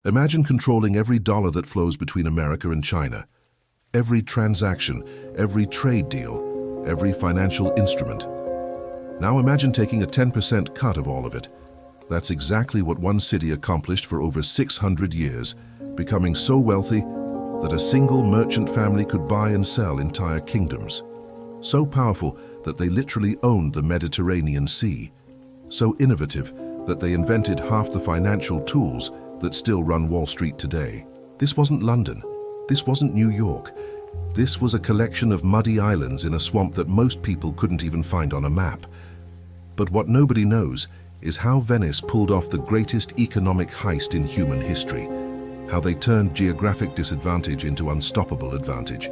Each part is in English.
Imagine controlling every dollar that flows between America and China. Every transaction, every trade deal, every financial instrument. Now imagine taking a 10% cut of all of it. That's exactly what one city accomplished for over 600 years, becoming so wealthy that a single merchant family could buy and sell entire kingdoms. So powerful that they literally owned the Mediterranean Sea. So innovative that they invented half the financial tools that still run Wall Street today. This wasn't London. This wasn't New York. This was a collection of muddy islands in a swamp that most people couldn't even find on a map. But what nobody knows is how Venice pulled off the greatest economic heist in human history. How they turned geographic disadvantage into unstoppable advantage.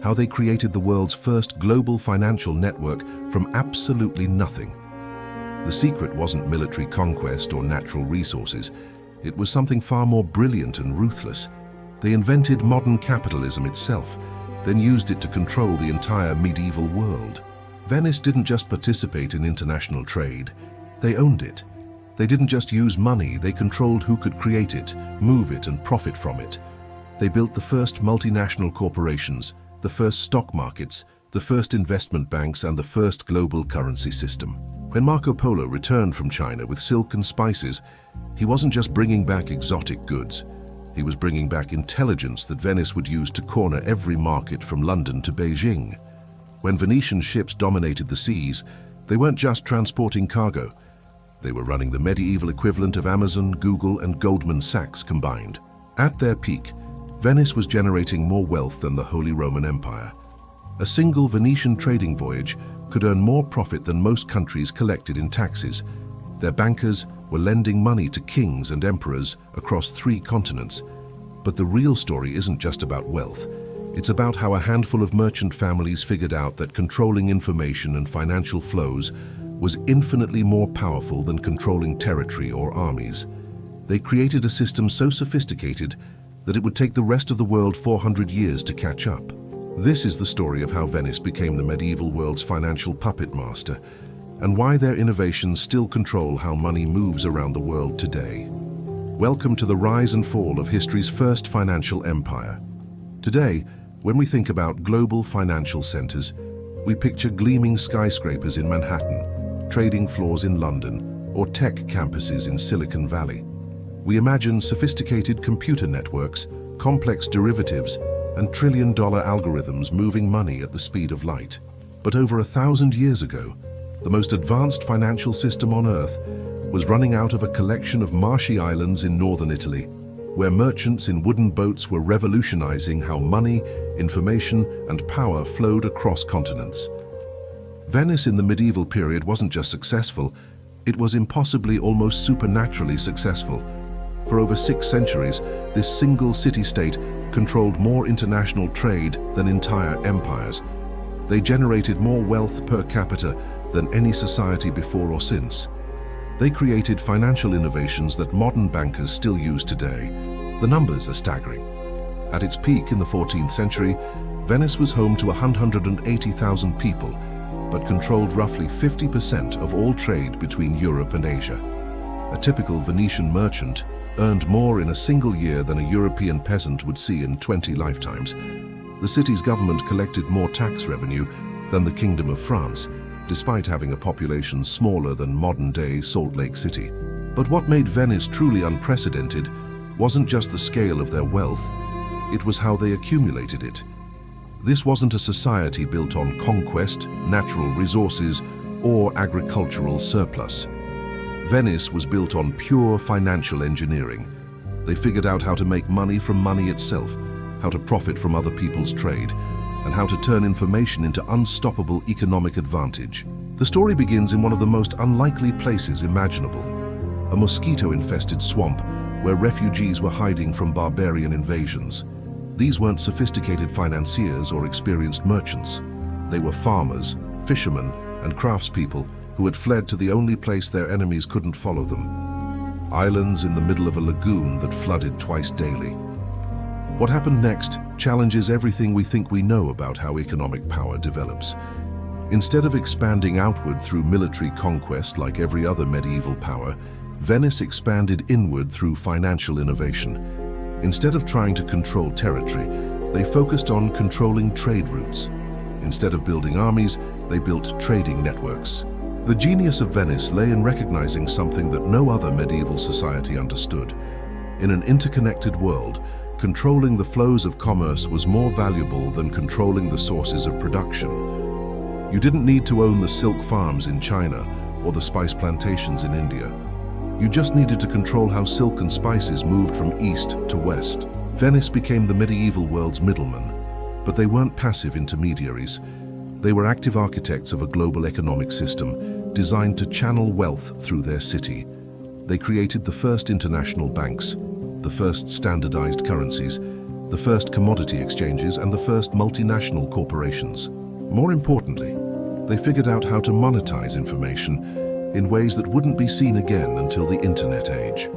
How they created the world's first global financial network from absolutely nothing. The secret wasn't military conquest or natural resources. It was something far more brilliant and ruthless. They invented modern capitalism itself, then used it to control the entire medieval world. Venice didn't just participate in international trade, they owned it. They didn't just use money, they controlled who could create it, move it, and profit from it. They built the first multinational corporations, the first stock markets, the first investment banks, and the first global currency system. When Marco Polo returned from China with silk and spices, he wasn't just bringing back exotic goods. He was bringing back intelligence that Venice would use to corner every market from London to Beijing. When Venetian ships dominated the seas, they weren't just transporting cargo. They were running the medieval equivalent of Amazon, Google, and Goldman Sachs combined. At their peak, Venice was generating more wealth than the Holy Roman Empire. A single Venetian trading voyage could earn more profit than most countries collected in taxes. Their bankers were lending money to kings and emperors across 3 continents. But the real story isn't just about wealth. It's about how a handful of merchant families figured out that controlling information and financial flows was infinitely more powerful than controlling territory or armies. They created a system so sophisticated that it would take the rest of the world 400 years to catch up. This is the story of how Venice became the medieval world's financial puppet master, and why their innovations still control how money moves around the world today. Welcome to the rise and fall of history's first financial empire. Today, when we think about global financial centers, we picture gleaming skyscrapers in Manhattan, trading floors in London, or tech campuses in Silicon Valley. We imagine sophisticated computer networks, complex derivatives, and trillion-dollar algorithms moving money at the speed of light. But over 1,000 years ago, the most advanced financial system on Earth was running out of a collection of marshy islands in northern Italy, where merchants in wooden boats were revolutionizing how money, information, and power flowed across continents. Venice in the medieval period wasn't just successful, it was impossibly, almost supernaturally successful. For over 6 centuries, this single city-state controlled more international trade than entire empires. They generated more wealth per capita than any society before or since. They created financial innovations that modern bankers still use today. The numbers are staggering. At its peak in the 14th century, Venice was home to 180,000 people, but controlled roughly 50% of all trade between Europe and Asia. A typical Venetian merchant earned more in a single year than a European peasant would see in 20 lifetimes. The city's government collected more tax revenue than the Kingdom of France, despite having a population smaller than modern-day Salt Lake City. But what made Venice truly unprecedented wasn't just the scale of their wealth, it was how they accumulated it. This wasn't a society built on conquest, natural resources, or agricultural surplus. Venice was built on pure financial engineering. They figured out how to make money from money itself, how to profit from other people's trade, and how to turn information into unstoppable economic advantage. The story begins in one of the most unlikely places imaginable, a mosquito-infested swamp where refugees were hiding from barbarian invasions. These weren't sophisticated financiers or experienced merchants. They were farmers, fishermen, and craftspeople who had fled to the only place their enemies couldn't follow them. Islands in the middle of a lagoon that flooded twice daily. What happened next challenges everything we think we know about how economic power develops. Instead of expanding outward through military conquest like every other medieval power, Venice expanded inward through financial innovation. Instead of trying to control territory, they focused on controlling trade routes. Instead of building armies, they built trading networks. The genius of Venice lay in recognizing something that no other medieval society understood. In an interconnected world, controlling the flows of commerce was more valuable than controlling the sources of production. You didn't need to own the silk farms in China or the spice plantations in India. You just needed to control how silk and spices moved from east to west. Venice became the medieval world's middleman, but they weren't passive intermediaries. They were active architects of a global economic system designed to channel wealth through their city. They created the first international banks, the first standardized currencies, the first commodity exchanges, and the first multinational corporations. More importantly, they figured out how to monetize information in ways that wouldn't be seen again until the internet age.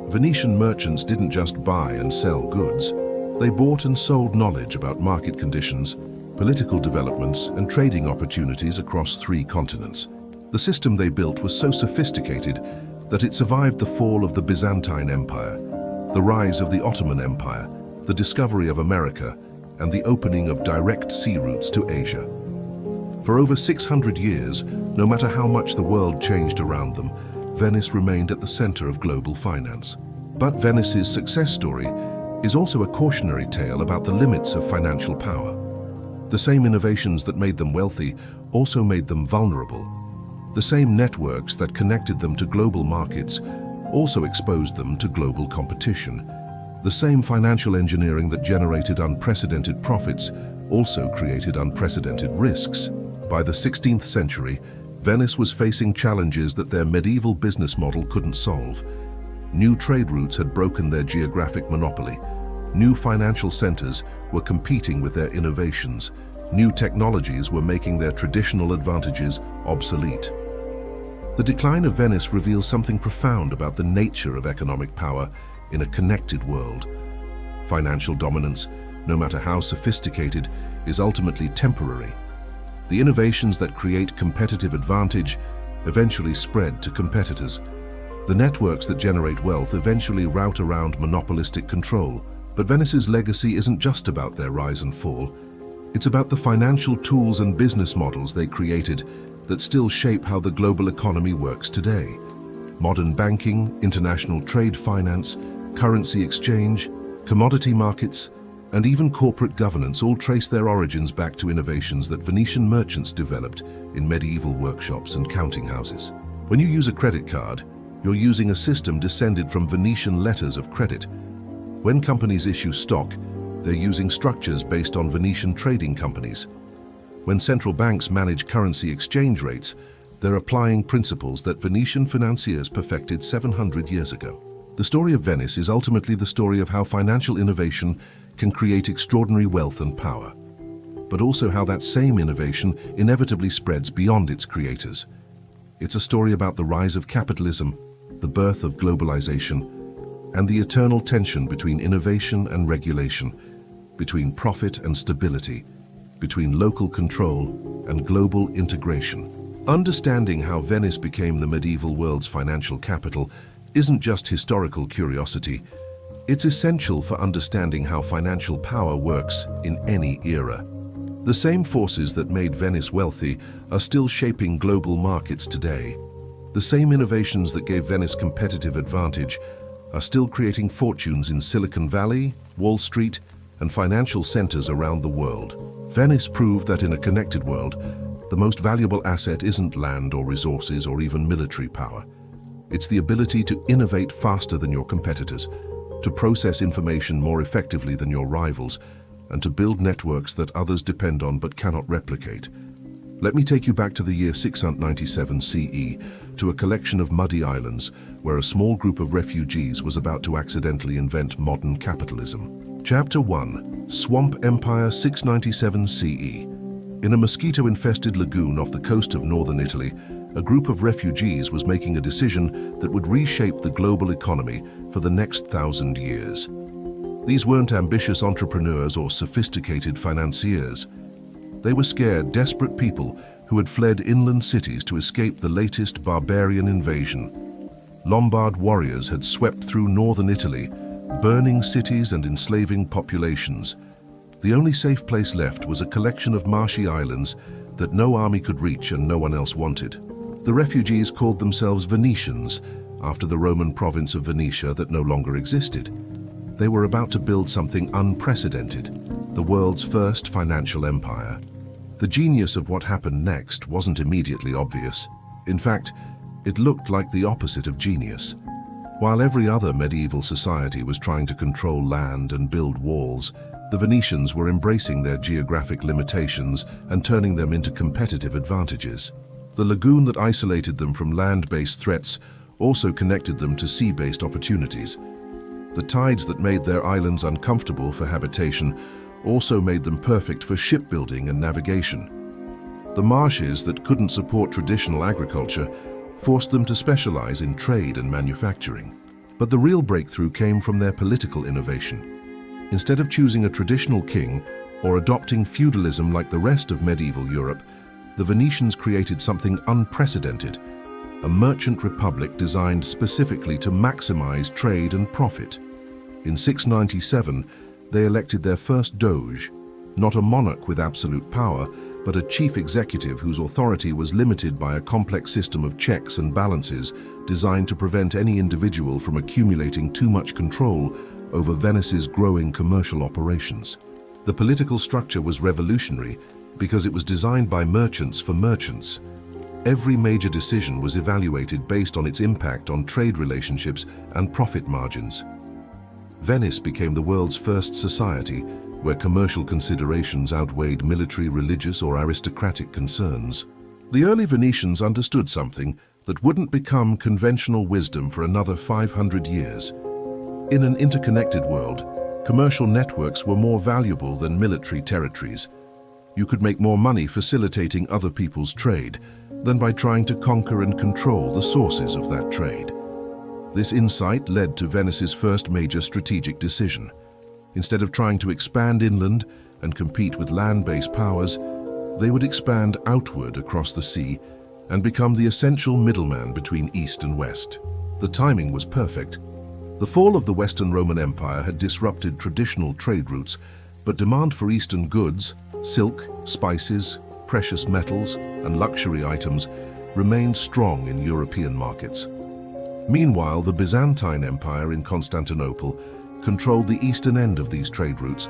Venetian merchants didn't just buy and sell goods. They bought and sold knowledge about market conditions, political developments, and trading opportunities across 3 continents. The system they built was so sophisticated that it survived the fall of the Byzantine Empire, the rise of the Ottoman Empire, the discovery of America, and the opening of direct sea routes to Asia. For over 600 years, no matter how much the world changed around them, Venice remained at the center of global finance. But Venice's success story is also a cautionary tale about the limits of financial power. The same innovations that made them wealthy also made them vulnerable. The same networks that connected them to global markets also exposed them to global competition. The same financial engineering that generated unprecedented profits also created unprecedented risks. By the 16th century, Venice was facing challenges that their medieval business model couldn't solve. New trade routes had broken their geographic monopoly. New financial centers were competing with their innovations. New technologies were making their traditional advantages obsolete. The decline of Venice reveals something profound about the nature of economic power in a connected world. Financial dominance, no matter how sophisticated, is ultimately temporary. The innovations that create competitive advantage eventually spread to competitors. The networks that generate wealth eventually route around monopolistic control. But Venice's legacy isn't just about their rise and fall. It's about the financial tools and business models they created that still shape how the global economy works today. Modern banking, international trade finance, currency exchange, commodity markets, and even corporate governance all trace their origins back to innovations that Venetian merchants developed in medieval workshops and counting houses. When you use a credit card, you're using a system descended from Venetian letters of credit. When companies issue stock, they're using structures based on Venetian trading companies. When central banks manage currency exchange rates, they're applying principles that Venetian financiers perfected 700 years ago. The story of Venice is ultimately the story of how financial innovation can create extraordinary wealth and power, but also how that same innovation inevitably spreads beyond its creators. It's a story about the rise of capitalism, the birth of globalization, and the eternal tension between innovation and regulation, between profit and stability, between local control and global integration. Understanding how Venice became the medieval world's financial capital isn't just historical curiosity. It's essential for understanding how financial power works in any era. The same forces that made Venice wealthy are still shaping global markets today. The same innovations that gave Venice competitive advantage are still creating fortunes in Silicon Valley, Wall Street, and financial centers around the world. Venice proved that in a connected world, the most valuable asset isn't land or resources or even military power. It's the ability to innovate faster than your competitors, to process information more effectively than your rivals, and to build networks that others depend on but cannot replicate. Let me take you back to the year 697 CE, to a collection of muddy islands where a small group of refugees was about to accidentally invent modern capitalism. Chapter 1. Swamp Empire 697 CE. In a mosquito-infested lagoon off the coast of northern Italy, a group of refugees was making a decision that would reshape the global economy for the next 1,000 years. These weren't ambitious entrepreneurs or sophisticated financiers. They were scared, desperate people who had fled inland cities to escape the latest barbarian invasion. Lombard warriors had swept through northern Italy, burning cities and enslaving populations. The only safe place left was a collection of marshy islands that no army could reach and no one else wanted. The refugees called themselves Venetians, after the Roman province of Venetia that no longer existed. They were about to build something unprecedented, the world's first financial empire. The genius of what happened next wasn't immediately obvious. In fact, it looked like the opposite of genius. While every other medieval society was trying to control land and build walls, the Venetians were embracing their geographic limitations and turning them into competitive advantages. The lagoon that isolated them from land-based threats also connected them to sea-based opportunities. The tides that made their islands uncomfortable for habitation also made them perfect for shipbuilding and navigation. The marshes that couldn't support traditional agriculture forced them to specialize in trade and manufacturing. But the real breakthrough came from their political innovation. Instead of choosing a traditional king or adopting feudalism like the rest of medieval Europe, the Venetians created something unprecedented, a merchant republic designed specifically to maximize trade and profit. In 697, they elected their first doge, not a monarch with absolute power, but a chief executive whose authority was limited by a complex system of checks and balances designed to prevent any individual from accumulating too much control over Venice's growing commercial operations. The political structure was revolutionary because it was designed by merchants for merchants. Every major decision was evaluated based on its impact on trade relationships and profit margins. Venice became the world's first society where commercial considerations outweighed military, religious, or aristocratic concerns. The early Venetians understood something that wouldn't become conventional wisdom for another 500 years. In an interconnected world, commercial networks were more valuable than military territories. You could make more money facilitating other people's trade than by trying to conquer and control the sources of that trade. This insight led to Venice's first major strategic decision. Instead of trying to expand inland and compete with land-based powers, they would expand outward across the sea and become the essential middleman between East and West. The timing was perfect. The fall of the Western Roman Empire had disrupted traditional trade routes, but demand for Eastern goods, silk, spices, precious metals, and luxury items remained strong in European markets. Meanwhile, the Byzantine Empire in Constantinople controlled the eastern end of these trade routes,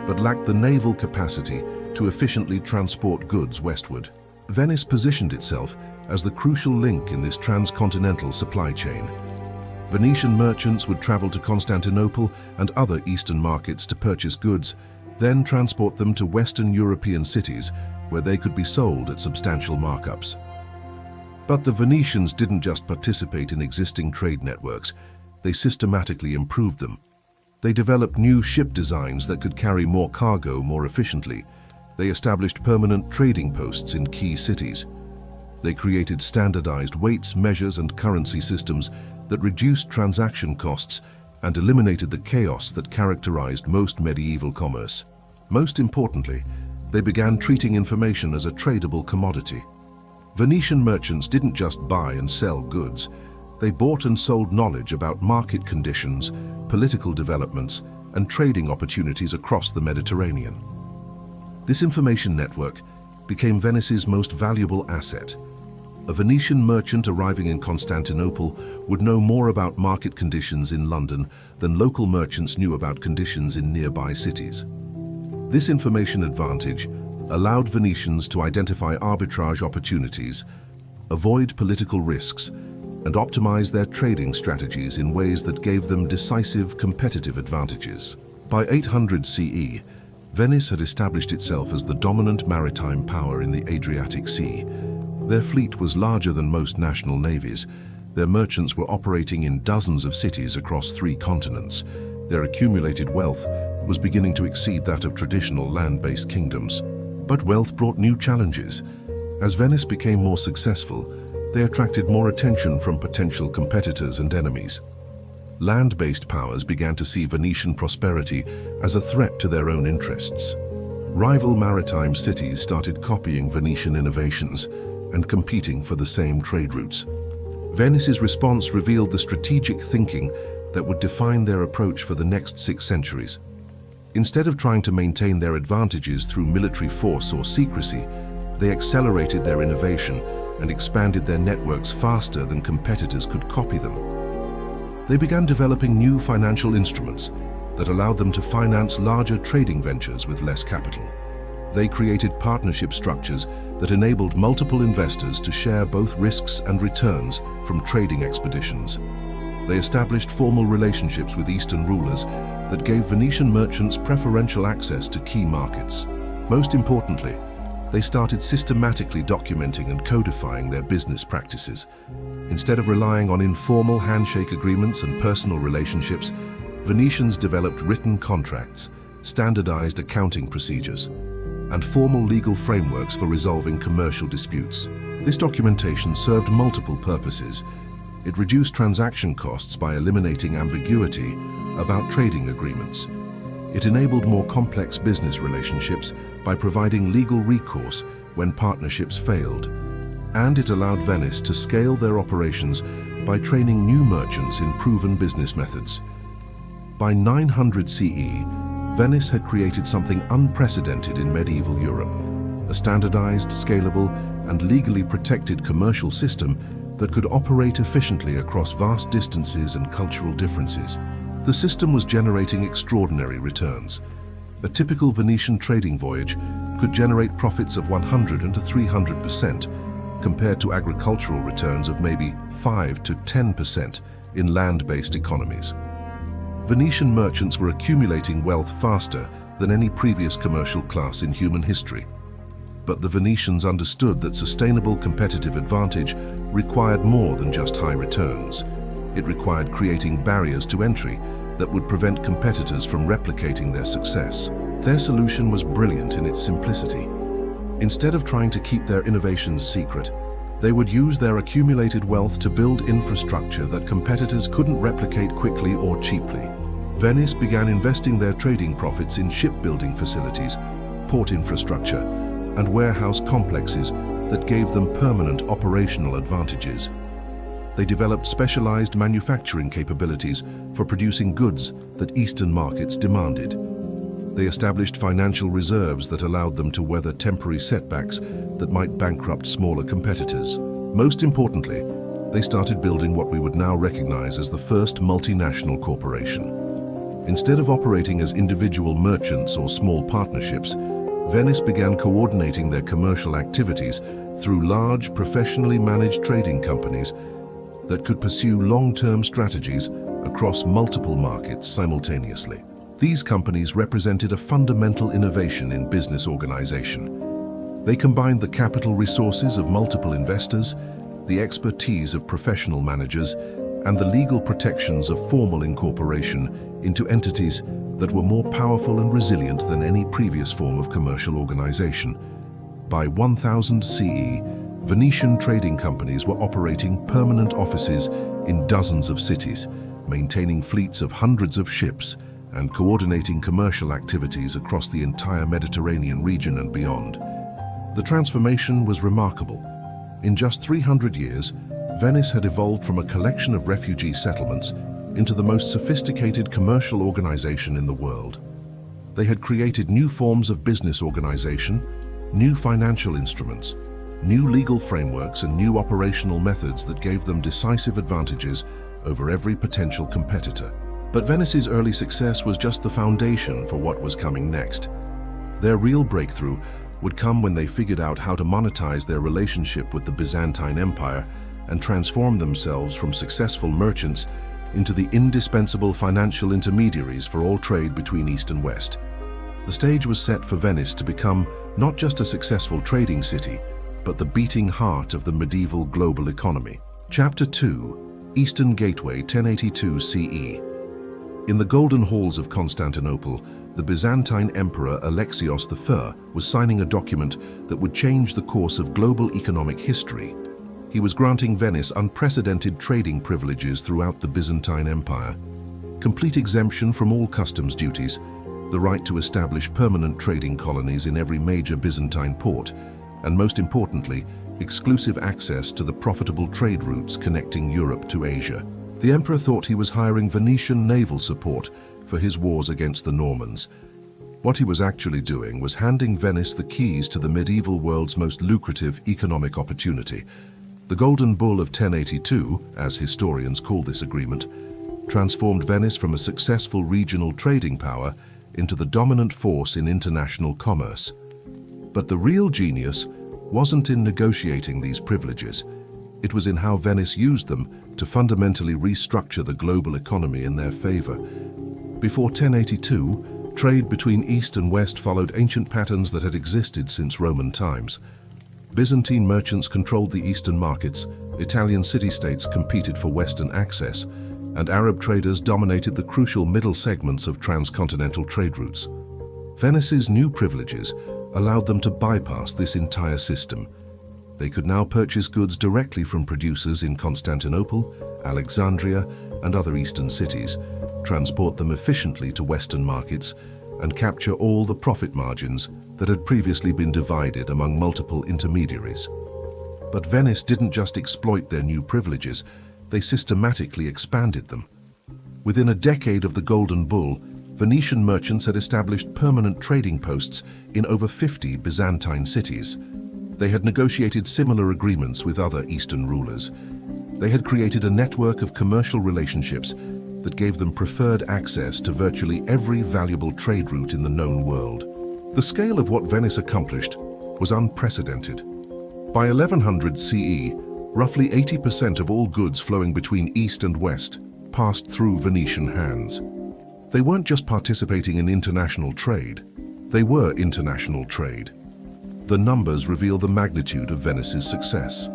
but lacked the naval capacity to efficiently transport goods westward. Venice positioned itself as the crucial link in this transcontinental supply chain. Venetian merchants would travel to Constantinople and other eastern markets to purchase goods, then transport them to Western European cities where they could be sold at substantial markups. But the Venetians didn't just participate in existing trade networks, they systematically improved them. They developed new ship designs that could carry more cargo more efficiently. They established permanent trading posts in key cities. They created standardized weights, measures, and currency systems that reduced transaction costs and eliminated the chaos that characterized most medieval commerce. Most importantly, they began treating information as a tradable commodity. Venetian merchants didn't just buy and sell goods. They bought and sold knowledge about market conditions, political developments, and trading opportunities across the Mediterranean. This information network became Venice's most valuable asset. A Venetian merchant arriving in Constantinople would know more about market conditions in London than local merchants knew about conditions in nearby cities. This information advantage allowed Venetians to identify arbitrage opportunities, avoid political risks, and optimize their trading strategies in ways that gave them decisive competitive advantages. By 800 CE, Venice had established itself as the dominant maritime power in the Adriatic Sea. Their fleet was larger than most national navies. Their merchants were operating in dozens of cities across 3 continents. Their accumulated wealth was beginning to exceed that of traditional land-based kingdoms. But wealth brought new challenges. As Venice became more successful, they attracted more attention from potential competitors and enemies. Land-based powers began to see Venetian prosperity as a threat to their own interests. Rival maritime cities started copying Venetian innovations and competing for the same trade routes. Venice's response revealed the strategic thinking that would define their approach for the next 6 centuries. Instead of trying to maintain their advantages through military force or secrecy, they accelerated their innovation and expanded their networks faster than competitors could copy them. They began developing new financial instruments that allowed them to finance larger trading ventures with less capital. They created partnership structures that enabled multiple investors to share both risks and returns from trading expeditions. They established formal relationships with Eastern rulers that gave Venetian merchants preferential access to key markets. Most importantly, they started systematically documenting and codifying their business practices. Instead of relying on informal handshake agreements and personal relationships, Venetians developed written contracts, standardized accounting procedures, and formal legal frameworks for resolving commercial disputes. This documentation served multiple purposes. It reduced transaction costs by eliminating ambiguity about trading agreements. It enabled more complex business relationships by providing legal recourse when partnerships failed. And it allowed Venice to scale their operations by training new merchants in proven business methods. By 900 CE, Venice had created something unprecedented in medieval Europe, a standardized, scalable, and legally protected commercial system that could operate efficiently across vast distances and cultural differences. The system was generating extraordinary returns. A typical Venetian trading voyage could generate profits of 100 to 300%, compared to agricultural returns of maybe 5 to 10% in land-based economies. Venetian merchants were accumulating wealth faster than any previous commercial class in human history. But the Venetians understood that sustainable competitive advantage required more than just high returns. It required creating barriers to entry that would prevent competitors from replicating their success. Their solution was brilliant in its simplicity. Instead of trying to keep their innovations secret, they would use their accumulated wealth to build infrastructure that competitors couldn't replicate quickly or cheaply. Venice began investing their trading profits in shipbuilding facilities, port infrastructure, and warehouse complexes that gave them permanent operational advantages. They developed specialized manufacturing capabilities for producing goods that Eastern markets demanded. They established financial reserves that allowed them to weather temporary setbacks that might bankrupt smaller competitors. Most importantly, they started building what we would now recognize as the first multinational corporation. Instead of operating as individual merchants or small partnerships, Venice began coordinating their commercial activities through large, professionally managed trading companies that could pursue long-term strategies across multiple markets simultaneously. These companies represented a fundamental innovation in business organization. They combined the capital resources of multiple investors, the expertise of professional managers, and the legal protections of formal incorporation into entities that were more powerful and resilient than any previous form of commercial organization. By 1000 CE, Venetian trading companies were operating permanent offices in dozens of cities, maintaining fleets of hundreds of ships, and coordinating commercial activities across the entire Mediterranean region and beyond. The transformation was remarkable. In just 300 years, Venice had evolved from a collection of refugee settlements into the most sophisticated commercial organization in the world. They had created new forms of business organization, new financial instruments, new legal frameworks, and new operational methods that gave them decisive advantages over every potential competitor. But Venice's early success was just the foundation for what was coming next. Their real breakthrough would come when they figured out how to monetize their relationship with the Byzantine Empire and transform themselves from successful merchants into the indispensable financial intermediaries for all trade between East and West. The stage was set for Venice to become not just a successful trading city, but the beating heart of the medieval global economy. Chapter 2, Eastern Gateway, 1082 CE. In the Golden Halls of Constantinople, the Byzantine Emperor Alexios I was signing a document that would change the course of global economic history. He was granting Venice unprecedented trading privileges throughout the Byzantine Empire, complete exemption from all customs duties, the right to establish permanent trading colonies in every major Byzantine port, and most importantly, exclusive access to the profitable trade routes connecting Europe to Asia. The emperor thought he was hiring Venetian naval support for his wars against the Normans. What he was actually doing was handing Venice the keys to the medieval world's most lucrative economic opportunity. The Golden Bull of 1082, as historians call this agreement, transformed Venice from a successful regional trading power into the dominant force in international commerce. But the real genius wasn't in negotiating these privileges. It was in how Venice used them to fundamentally restructure the global economy in their favor. Before 1082, trade between East and West followed ancient patterns that had existed since Roman times. Byzantine merchants controlled the eastern markets, Italian city-states competed for Western access, and Arab traders dominated the crucial middle segments of transcontinental trade routes. Venice's new privileges allowed them to bypass this entire system. They could now purchase goods directly from producers in Constantinople, Alexandria, and other eastern cities, transport them efficiently to Western markets, and capture all the profit margins that had previously been divided among multiple intermediaries. But Venice didn't just exploit their new privileges, they systematically expanded them. Within a decade of the Golden Bull, Venetian merchants had established permanent trading posts in over 50 Byzantine cities. They had negotiated similar agreements with other Eastern rulers. They had created a network of commercial relationships that gave them preferred access to virtually every valuable trade route in the known world. The scale of what Venice accomplished was unprecedented. By 1100 CE, roughly 80% of all goods flowing between East and West passed through Venetian hands. They weren't just participating in international trade, they were international trade. The numbers reveal the magnitude of Venice's success.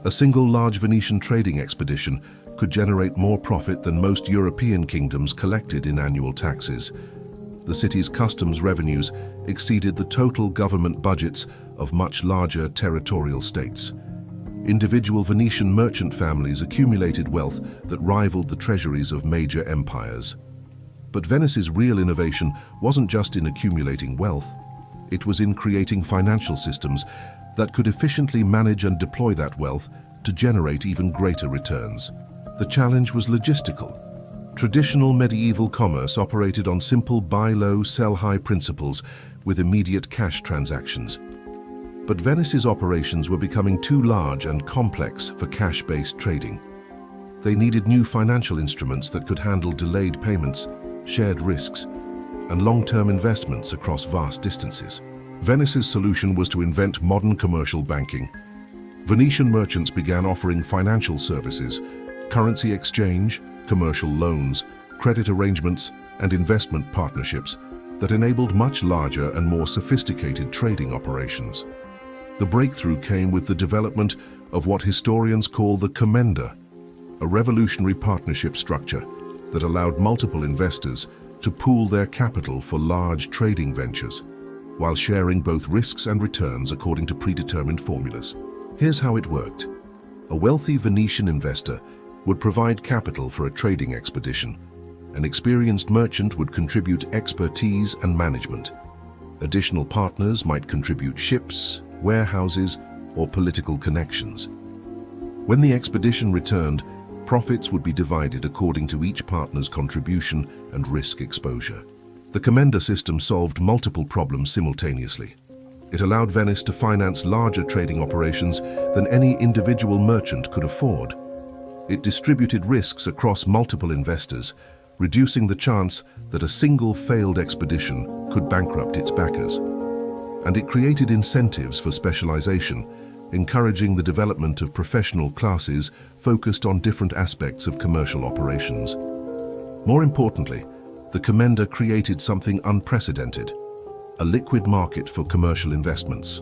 A single large Venetian trading expedition could generate more profit than most European kingdoms collected in annual taxes. The city's customs revenues exceeded the total government budgets of much larger territorial states. Individual Venetian merchant families accumulated wealth that rivaled the treasuries of major empires. But Venice's real innovation wasn't just in accumulating wealth, it was in creating financial systems that could efficiently manage and deploy that wealth to generate even greater returns. The challenge was logistical. Traditional medieval commerce operated on simple buy low, sell high principles with immediate cash transactions. But Venice's operations were becoming too large and complex for cash-based trading. They needed new financial instruments that could handle delayed payments, shared risks, and long-term investments across vast distances. Venice's solution was to invent modern commercial banking. Venetian merchants began offering financial services, currency exchange, commercial loans, credit arrangements, and investment partnerships that enabled much larger and more sophisticated trading operations. The breakthrough came with the development of what historians call the commenda, a revolutionary partnership structure that allowed multiple investors to pool their capital for large trading ventures, while sharing both risks and returns according to predetermined formulas. Here's how it worked. A wealthy Venetian investor would provide capital for a trading expedition. An experienced merchant would contribute expertise and management. Additional partners might contribute ships, warehouses, or political connections. When the expedition returned, profits would be divided according to each partner's contribution and risk exposure. The commenda system solved multiple problems simultaneously. It allowed Venice to finance larger trading operations than any individual merchant could afford. It distributed risks across multiple investors, reducing the chance that a single failed expedition could bankrupt its backers. And it created incentives for specialization, encouraging the development of professional classes focused on different aspects of commercial operations. More importantly, the commenda created something unprecedented, a liquid market for commercial investments.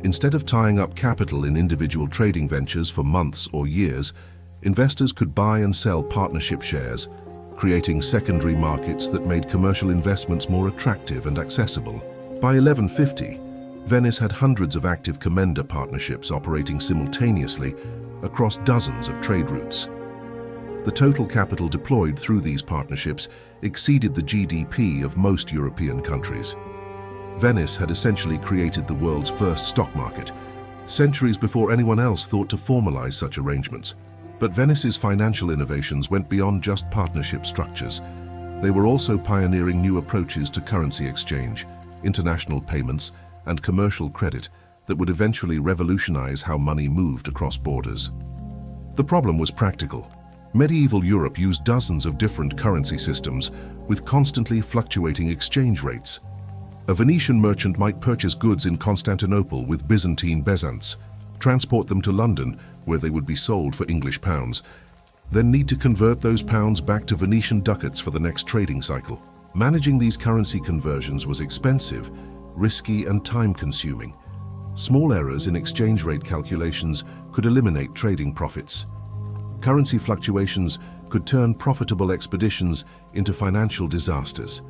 Instead of tying up capital in individual trading ventures for months or years, investors could buy and sell partnership shares, creating secondary markets that made commercial investments more attractive and accessible. By 1150, Venice had hundreds of active commenda partnerships operating simultaneously across dozens of trade routes. The total capital deployed through these partnerships exceeded the GDP of most European countries. Venice had essentially created the world's first stock market, centuries before anyone else thought to formalize such arrangements. But Venice's financial innovations went beyond just partnership structures. They were also pioneering new approaches to currency exchange, international payments, and commercial credit that would eventually revolutionize how money moved across borders. The problem was practical. Medieval Europe used dozens of different currency systems with constantly fluctuating exchange rates. A Venetian merchant might purchase goods in Constantinople with Byzantine bezants, transport them to London, where they would be sold for English pounds, then need to convert those pounds back to Venetian ducats for the next trading cycle. Managing these currency conversions was expensive, risky, and time-consuming. Small errors in exchange rate calculations could eliminate trading profits. Currency fluctuations could turn profitable expeditions into financial disasters.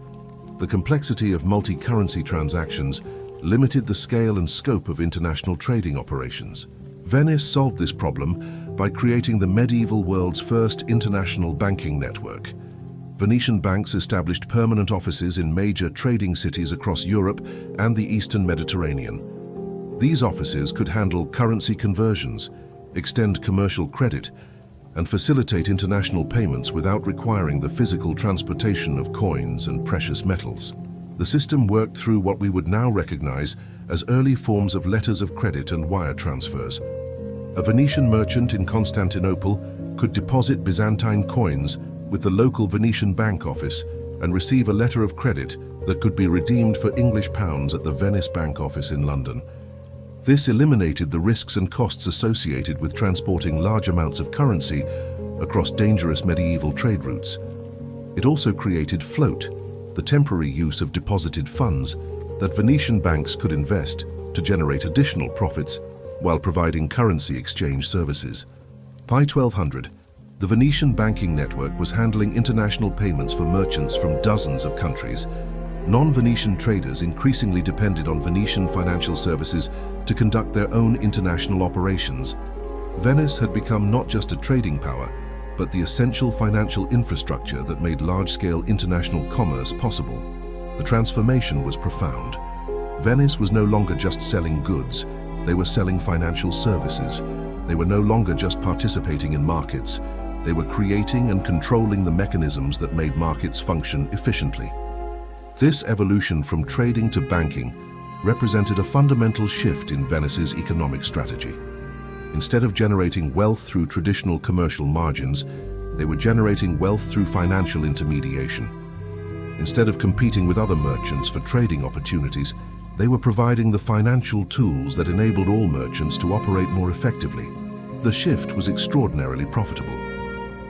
The complexity of multi-currency transactions limited the scale and scope of international trading operations. Venice solved this problem by creating the medieval world's first international banking network. Venetian banks established permanent offices in major trading cities across Europe and the Eastern Mediterranean. These offices could handle currency conversions, extend commercial credit, and facilitate international payments without requiring the physical transportation of coins and precious metals. The system worked through what we would now recognize as early forms of letters of credit and wire transfers. A Venetian merchant in Constantinople could deposit Byzantine coins with the local Venetian bank office and receive a letter of credit that could be redeemed for English pounds at the Venice bank office in London. This eliminated the risks and costs associated with transporting large amounts of currency across dangerous medieval trade routes. It also created float, the temporary use of deposited funds that Venetian banks could invest to generate additional profits while providing currency exchange services. By 1200, the Venetian banking network was handling international payments for merchants from dozens of countries. Non-Venetian traders increasingly depended on Venetian financial services to conduct their own international operations. Venice had become not just a trading power, but the essential financial infrastructure that made large-scale international commerce possible. The transformation was profound. Venice was no longer just selling goods, they were selling financial services. They were no longer just participating in markets, they were creating and controlling the mechanisms that made markets function efficiently. This evolution from trading to banking represented a fundamental shift in Venice's economic strategy. Instead of generating wealth through traditional commercial margins, they were generating wealth through financial intermediation. Instead of competing with other merchants for trading opportunities, they were providing the financial tools that enabled all merchants to operate more effectively. The shift was extraordinarily profitable.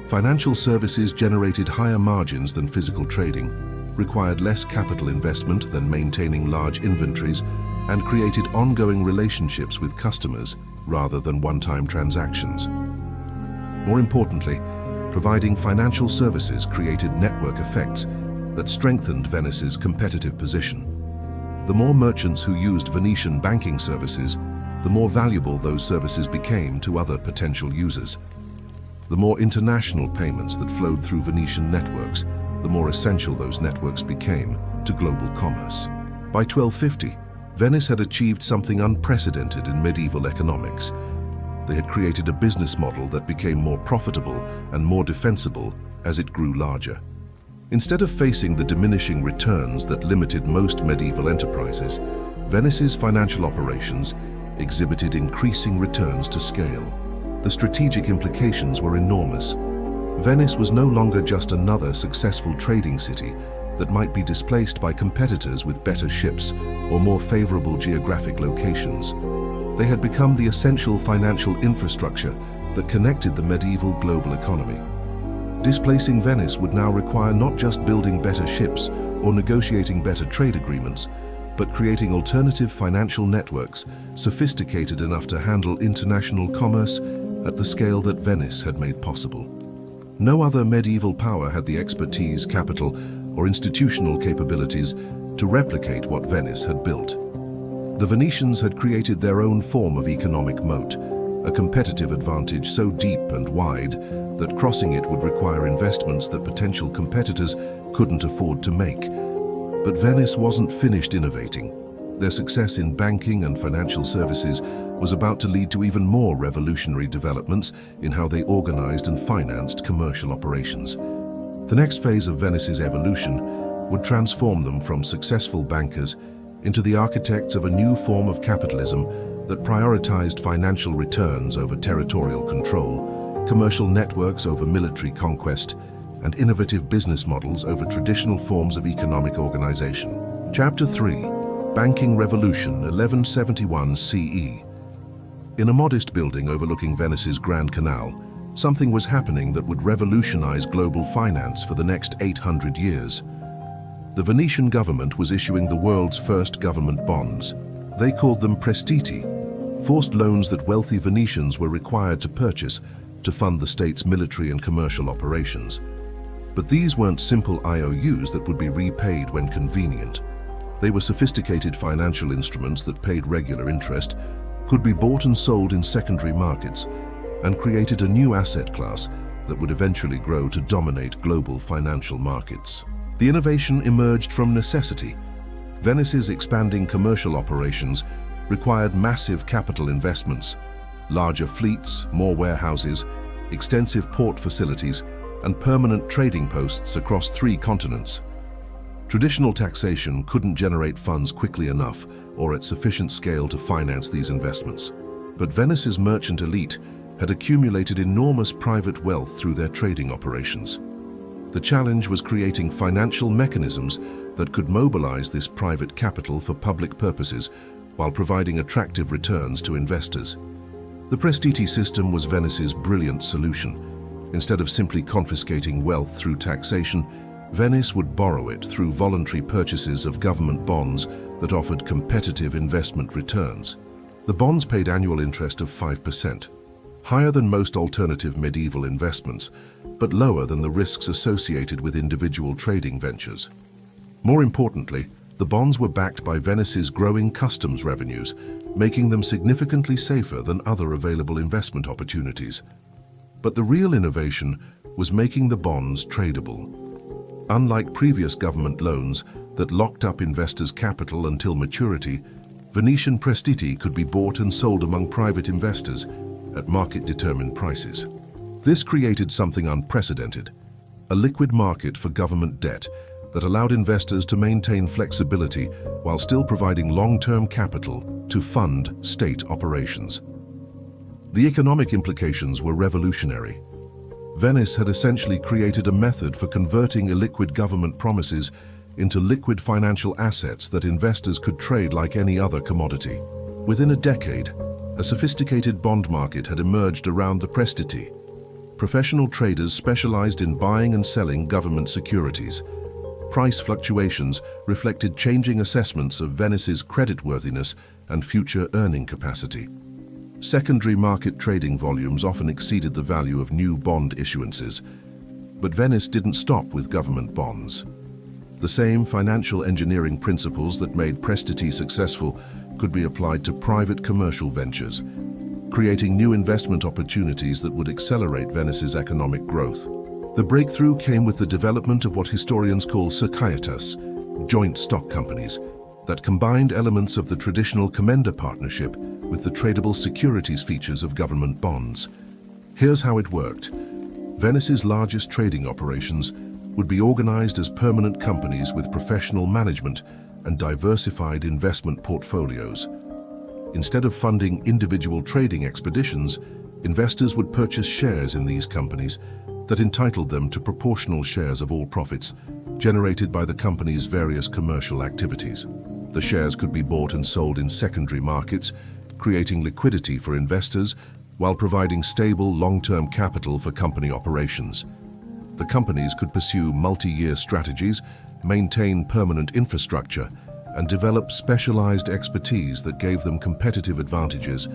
Financial services generated higher margins than physical trading, required less capital investment than maintaining large inventories, and created ongoing relationships with customers rather than one-time transactions. More importantly, providing financial services created network effects that strengthened Venice's competitive position. The more merchants who used Venetian banking services, the more valuable those services became to other potential users. The more international payments that flowed through Venetian networks, the more essential those networks became to global commerce. By 1250, Venice had achieved something unprecedented in medieval economics. They had created a business model that became more profitable and more defensible as it grew larger. Instead of facing the diminishing returns that limited most medieval enterprises, Venice's financial operations exhibited increasing returns to scale. The strategic implications were enormous. Venice was no longer just another successful trading city that might be displaced by competitors with better ships or more favorable geographic locations. They had become the essential financial infrastructure that connected the medieval global economy. Displacing Venice would now require not just building better ships or negotiating better trade agreements, but creating alternative financial networks sophisticated enough to handle international commerce at the scale that Venice had made possible. No other medieval power had the expertise, capital, or institutional capabilities to replicate what Venice had built. The Venetians had created their own form of economic moat, a competitive advantage so deep and wide that crossing it would require investments that potential competitors couldn't afford to make. But Venice wasn't finished innovating. Their success in banking and financial services was about to lead to even more revolutionary developments in how they organized and financed commercial operations. The next phase of Venice's evolution would transform them from successful bankers into the architects of a new form of capitalism that prioritized financial returns over territorial control, commercial networks over military conquest, and innovative business models over traditional forms of economic organization. Chapter 3. Banking Revolution, 1171 CE. In a modest building overlooking Venice's Grand Canal, something was happening that would revolutionize global finance for the next 800 years. The Venetian government was issuing the world's first government bonds. They called them prestiti, forced loans that wealthy Venetians were required to purchase to fund the state's military and commercial operations. But these weren't simple IOUs that would be repaid when convenient. They were sophisticated financial instruments that paid regular interest, could be bought and sold in secondary markets, and created a new asset class that would eventually grow to dominate global financial markets. The innovation emerged from necessity. Venice's expanding commercial operations required massive capital investments, larger fleets, more warehouses, extensive port facilities, and permanent trading posts across 3 continents. Traditional taxation couldn't generate funds quickly enough or at sufficient scale to finance these investments. But Venice's merchant elite had accumulated enormous private wealth through their trading operations. The challenge was creating financial mechanisms that could mobilize this private capital for public purposes while providing attractive returns to investors. The prestiti system was Venice's brilliant solution. Instead of simply confiscating wealth through taxation, Venice would borrow it through voluntary purchases of government bonds that offered competitive investment returns. The bonds paid annual interest of 5%, higher than most alternative medieval investments, but lower than the risks associated with individual trading ventures. More importantly, the bonds were backed by Venice's growing customs revenues, making them significantly safer than other available investment opportunities. But the real innovation was making the bonds tradable. Unlike previous government loans that locked up investors' capital until maturity, Venetian prestiti could be bought and sold among private investors at market-determined prices. This created something unprecedented, a liquid market for government debt that allowed investors to maintain flexibility while still providing long-term capital to fund state operations. The economic implications were revolutionary. Venice had essentially created a method for converting illiquid government promises into liquid financial assets that investors could trade like any other commodity. Within a decade, a sophisticated bond market had emerged around the prestiti. Professional traders specialized in buying and selling government securities. Price fluctuations reflected changing assessments of Venice's creditworthiness and future earning capacity. Secondary market trading volumes often exceeded the value of new bond issuances. But Venice didn't stop with government bonds. The same financial engineering principles that made prestiti successful could be applied to private commercial ventures, creating new investment opportunities that would accelerate Venice's economic growth. The breakthrough came with the development of what historians call societas, joint stock companies, that combined elements of the traditional commenda partnership with the tradable securities features of government bonds. Here's how it worked. Venice's largest trading operations would be organized as permanent companies with professional management and diversified investment portfolios. Instead of funding individual trading expeditions, investors would purchase shares in these companies that entitled them to proportional shares of all profits generated by the company's various commercial activities. The shares could be bought and sold in secondary markets, creating liquidity for investors while providing stable long-term capital for company operations. The companies could pursue multi-year strategies, maintain permanent infrastructure, and develop specialized expertise that gave them competitive advantages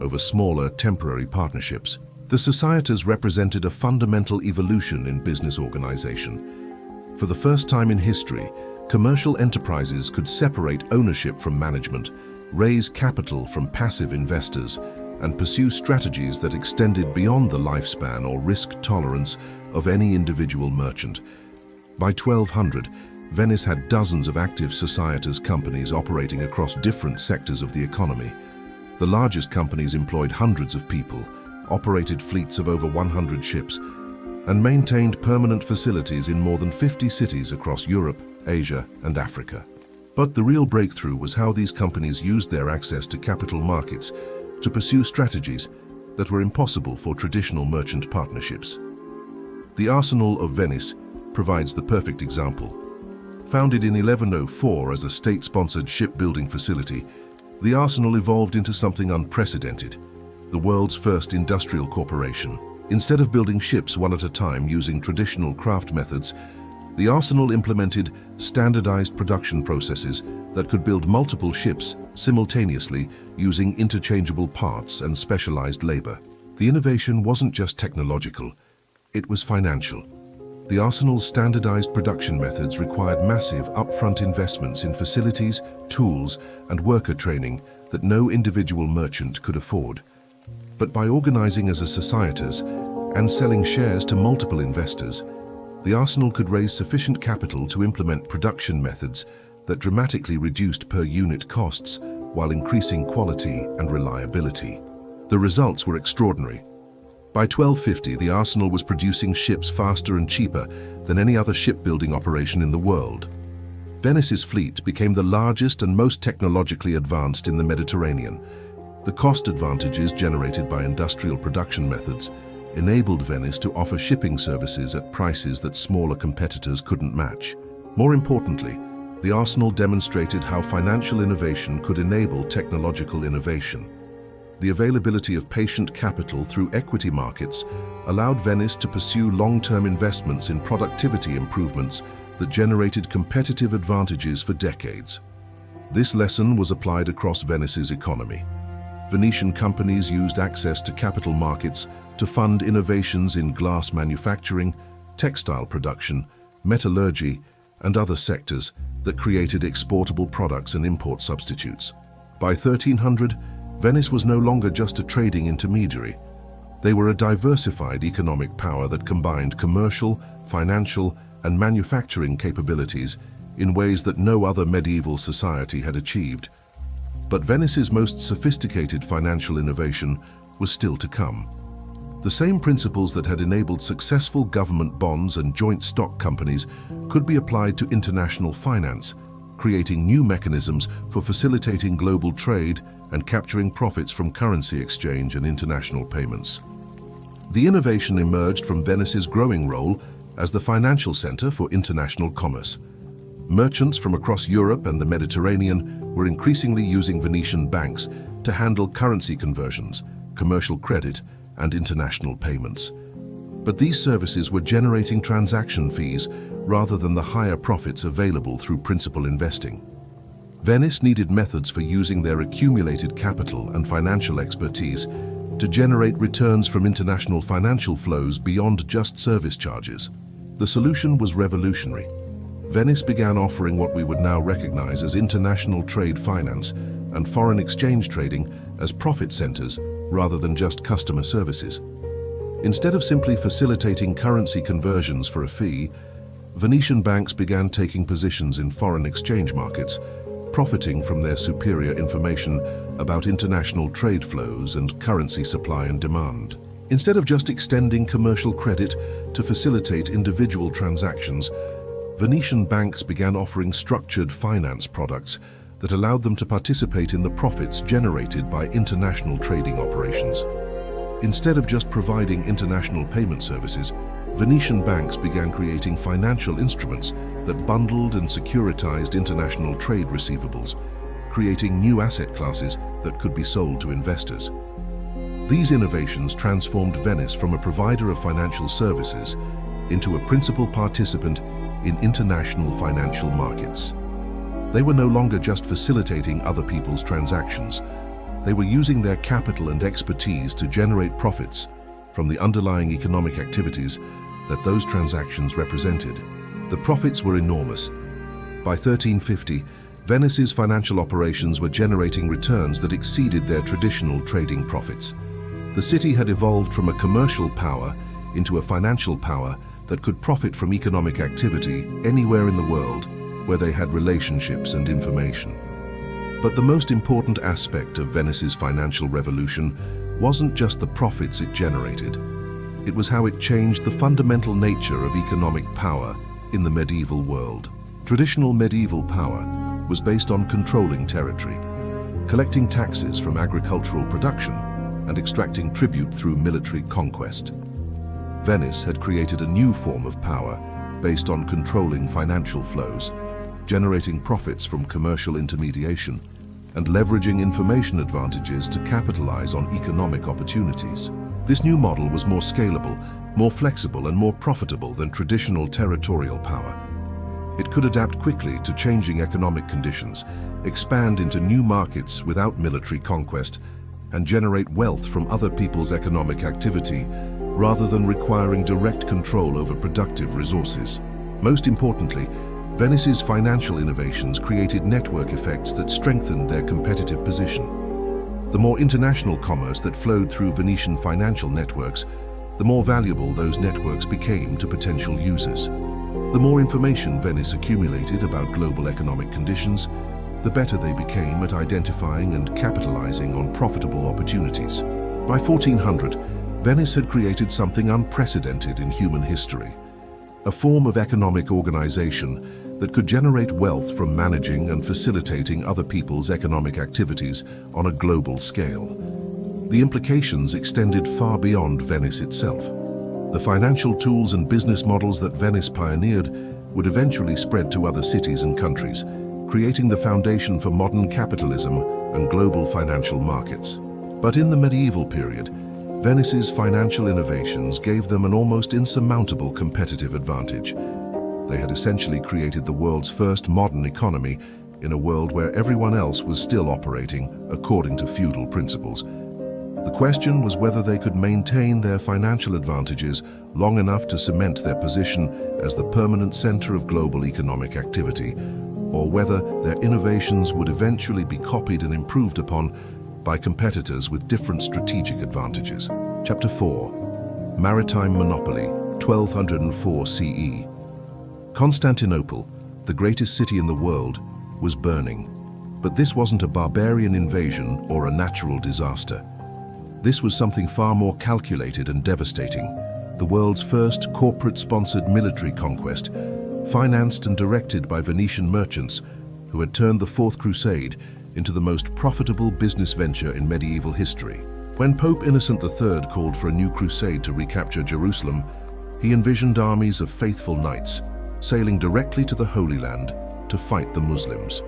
over smaller, temporary partnerships. The societas represented a fundamental evolution in business organization. For the first time in history, commercial enterprises could separate ownership from management, raise capital from passive investors, and pursue strategies that extended beyond the lifespan or risk tolerance of any individual merchant. By 1200, Venice had dozens of active societas companies operating across different sectors of the economy. The largest companies employed hundreds of people, operated fleets of over 100 ships, and maintained permanent facilities in more than 50 cities across Europe, Asia, and Africa. But the real breakthrough was how these companies used their access to capital markets to pursue strategies that were impossible for traditional merchant partnerships. The Arsenal of Venice provides the perfect example. Founded in 1104 as a state-sponsored shipbuilding facility, the Arsenal evolved into something unprecedented, the world's first industrial corporation. Instead of building ships one at a time using traditional craft methods, the Arsenal implemented standardized production processes that could build multiple ships simultaneously using interchangeable parts and specialized labor. The innovation wasn't just technological, it was financial. The Arsenal's standardized production methods required massive upfront investments in facilities, tools, and worker training that no individual merchant could afford. But by organizing as a societas and selling shares to multiple investors, the Arsenal could raise sufficient capital to implement production methods that dramatically reduced per-unit costs while increasing quality and reliability. The results were extraordinary. By 1250, the Arsenal was producing ships faster and cheaper than any other shipbuilding operation in the world. Venice's fleet became the largest and most technologically advanced in the Mediterranean. The cost advantages generated by industrial production methods enabled Venice to offer shipping services at prices that smaller competitors couldn't match. More importantly, the Arsenal demonstrated how financial innovation could enable technological innovation. The availability of patient capital through equity markets allowed Venice to pursue long-term investments in productivity improvements that generated competitive advantages for decades. This lesson was applied across Venice's economy. Venetian companies used access to capital markets to fund innovations in glass manufacturing, textile production, metallurgy, and other sectors that created exportable products and import substitutes. By 1300, Venice was no longer just a trading intermediary. They were a diversified economic power that combined commercial, financial, and manufacturing capabilities in ways that no other medieval society had achieved. But Venice's most sophisticated financial innovation was still to come. The same principles that had enabled successful government bonds and joint stock companies could be applied to international finance, creating new mechanisms for facilitating global trade and capturing profits from currency exchange and international payments. The innovation emerged from Venice's growing role as the financial center for international commerce. Merchants from across Europe and the Mediterranean were increasingly using Venetian banks to handle currency conversions, commercial credit, and international payments. But these services were generating transaction fees rather than the higher profits available through principal investing. Venice needed methods for using their accumulated capital and financial expertise to generate returns from international financial flows beyond just service charges. The solution was revolutionary. Venice began offering what we would now recognize as international trade finance and foreign exchange trading as profit centers rather than just customer services. Instead of simply facilitating currency conversions for a fee, Venetian banks began taking positions in foreign exchange markets, profiting from their superior information about international trade flows and currency supply and demand. Instead of just extending commercial credit to facilitate individual transactions, Venetian banks began offering structured finance products that allowed them to participate in the profits generated by international trading operations. Instead of just providing international payment services, Venetian banks began creating financial instruments that bundled and securitized international trade receivables, creating new asset classes that could be sold to investors. These innovations transformed Venice from a provider of financial services into a principal participant in international financial markets. They were no longer just facilitating other people's transactions. They were using their capital and expertise to generate profits from the underlying economic activities that those transactions represented. The profits were enormous. By 1350, Venice's financial operations were generating returns that exceeded their traditional trading profits. The city had evolved from a commercial power into a financial power that could profit from economic activity anywhere in the world where they had relationships and information. But the most important aspect of Venice's financial revolution wasn't just the profits it generated. It was how it changed the fundamental nature of economic power in the medieval world. Traditional medieval power was based on controlling territory, collecting taxes from agricultural production, and extracting tribute through military conquest. Venice had created a new form of power based on controlling financial flows, generating profits from commercial intermediation, and leveraging information advantages to capitalize on economic opportunities. This new model was more scalable, more flexible, and more profitable than traditional territorial power. It could adapt quickly to changing economic conditions, expand into new markets without military conquest, and generate wealth from other people's economic activity rather than requiring direct control over productive resources. Most importantly, Venice's financial innovations created network effects that strengthened their competitive position. The more international commerce that flowed through Venetian financial networks, the more valuable those networks became to potential users. The more information Venice accumulated about global economic conditions, the better they became at identifying and capitalizing on profitable opportunities. By 1400, Venice had created something unprecedented in human history, a form of economic organization that could generate wealth from managing and facilitating other people's economic activities on a global scale. The implications extended far beyond Venice itself. The financial tools and business models that Venice pioneered would eventually spread to other cities and countries, creating the foundation for modern capitalism and global financial markets. But in the medieval period, Venice's financial innovations gave them an almost insurmountable competitive advantage. They had essentially created the world's first modern economy in a world where everyone else was still operating according to feudal principles. The question was whether they could maintain their financial advantages long enough to cement their position as the permanent center of global economic activity, or whether their innovations would eventually be copied and improved upon by competitors with different strategic advantages. Chapter 4. Maritime Monopoly, 1204 CE. Constantinople, the greatest city in the world, was burning. But this wasn't a barbarian invasion or a natural disaster. This was something far more calculated and devastating, the world's first corporate-sponsored military conquest, financed and directed by Venetian merchants who had turned the Fourth Crusade into the most profitable business venture in medieval history. When Pope Innocent III called for a new crusade to recapture Jerusalem, he envisioned armies of faithful knights sailing directly to the Holy Land to fight the Muslims.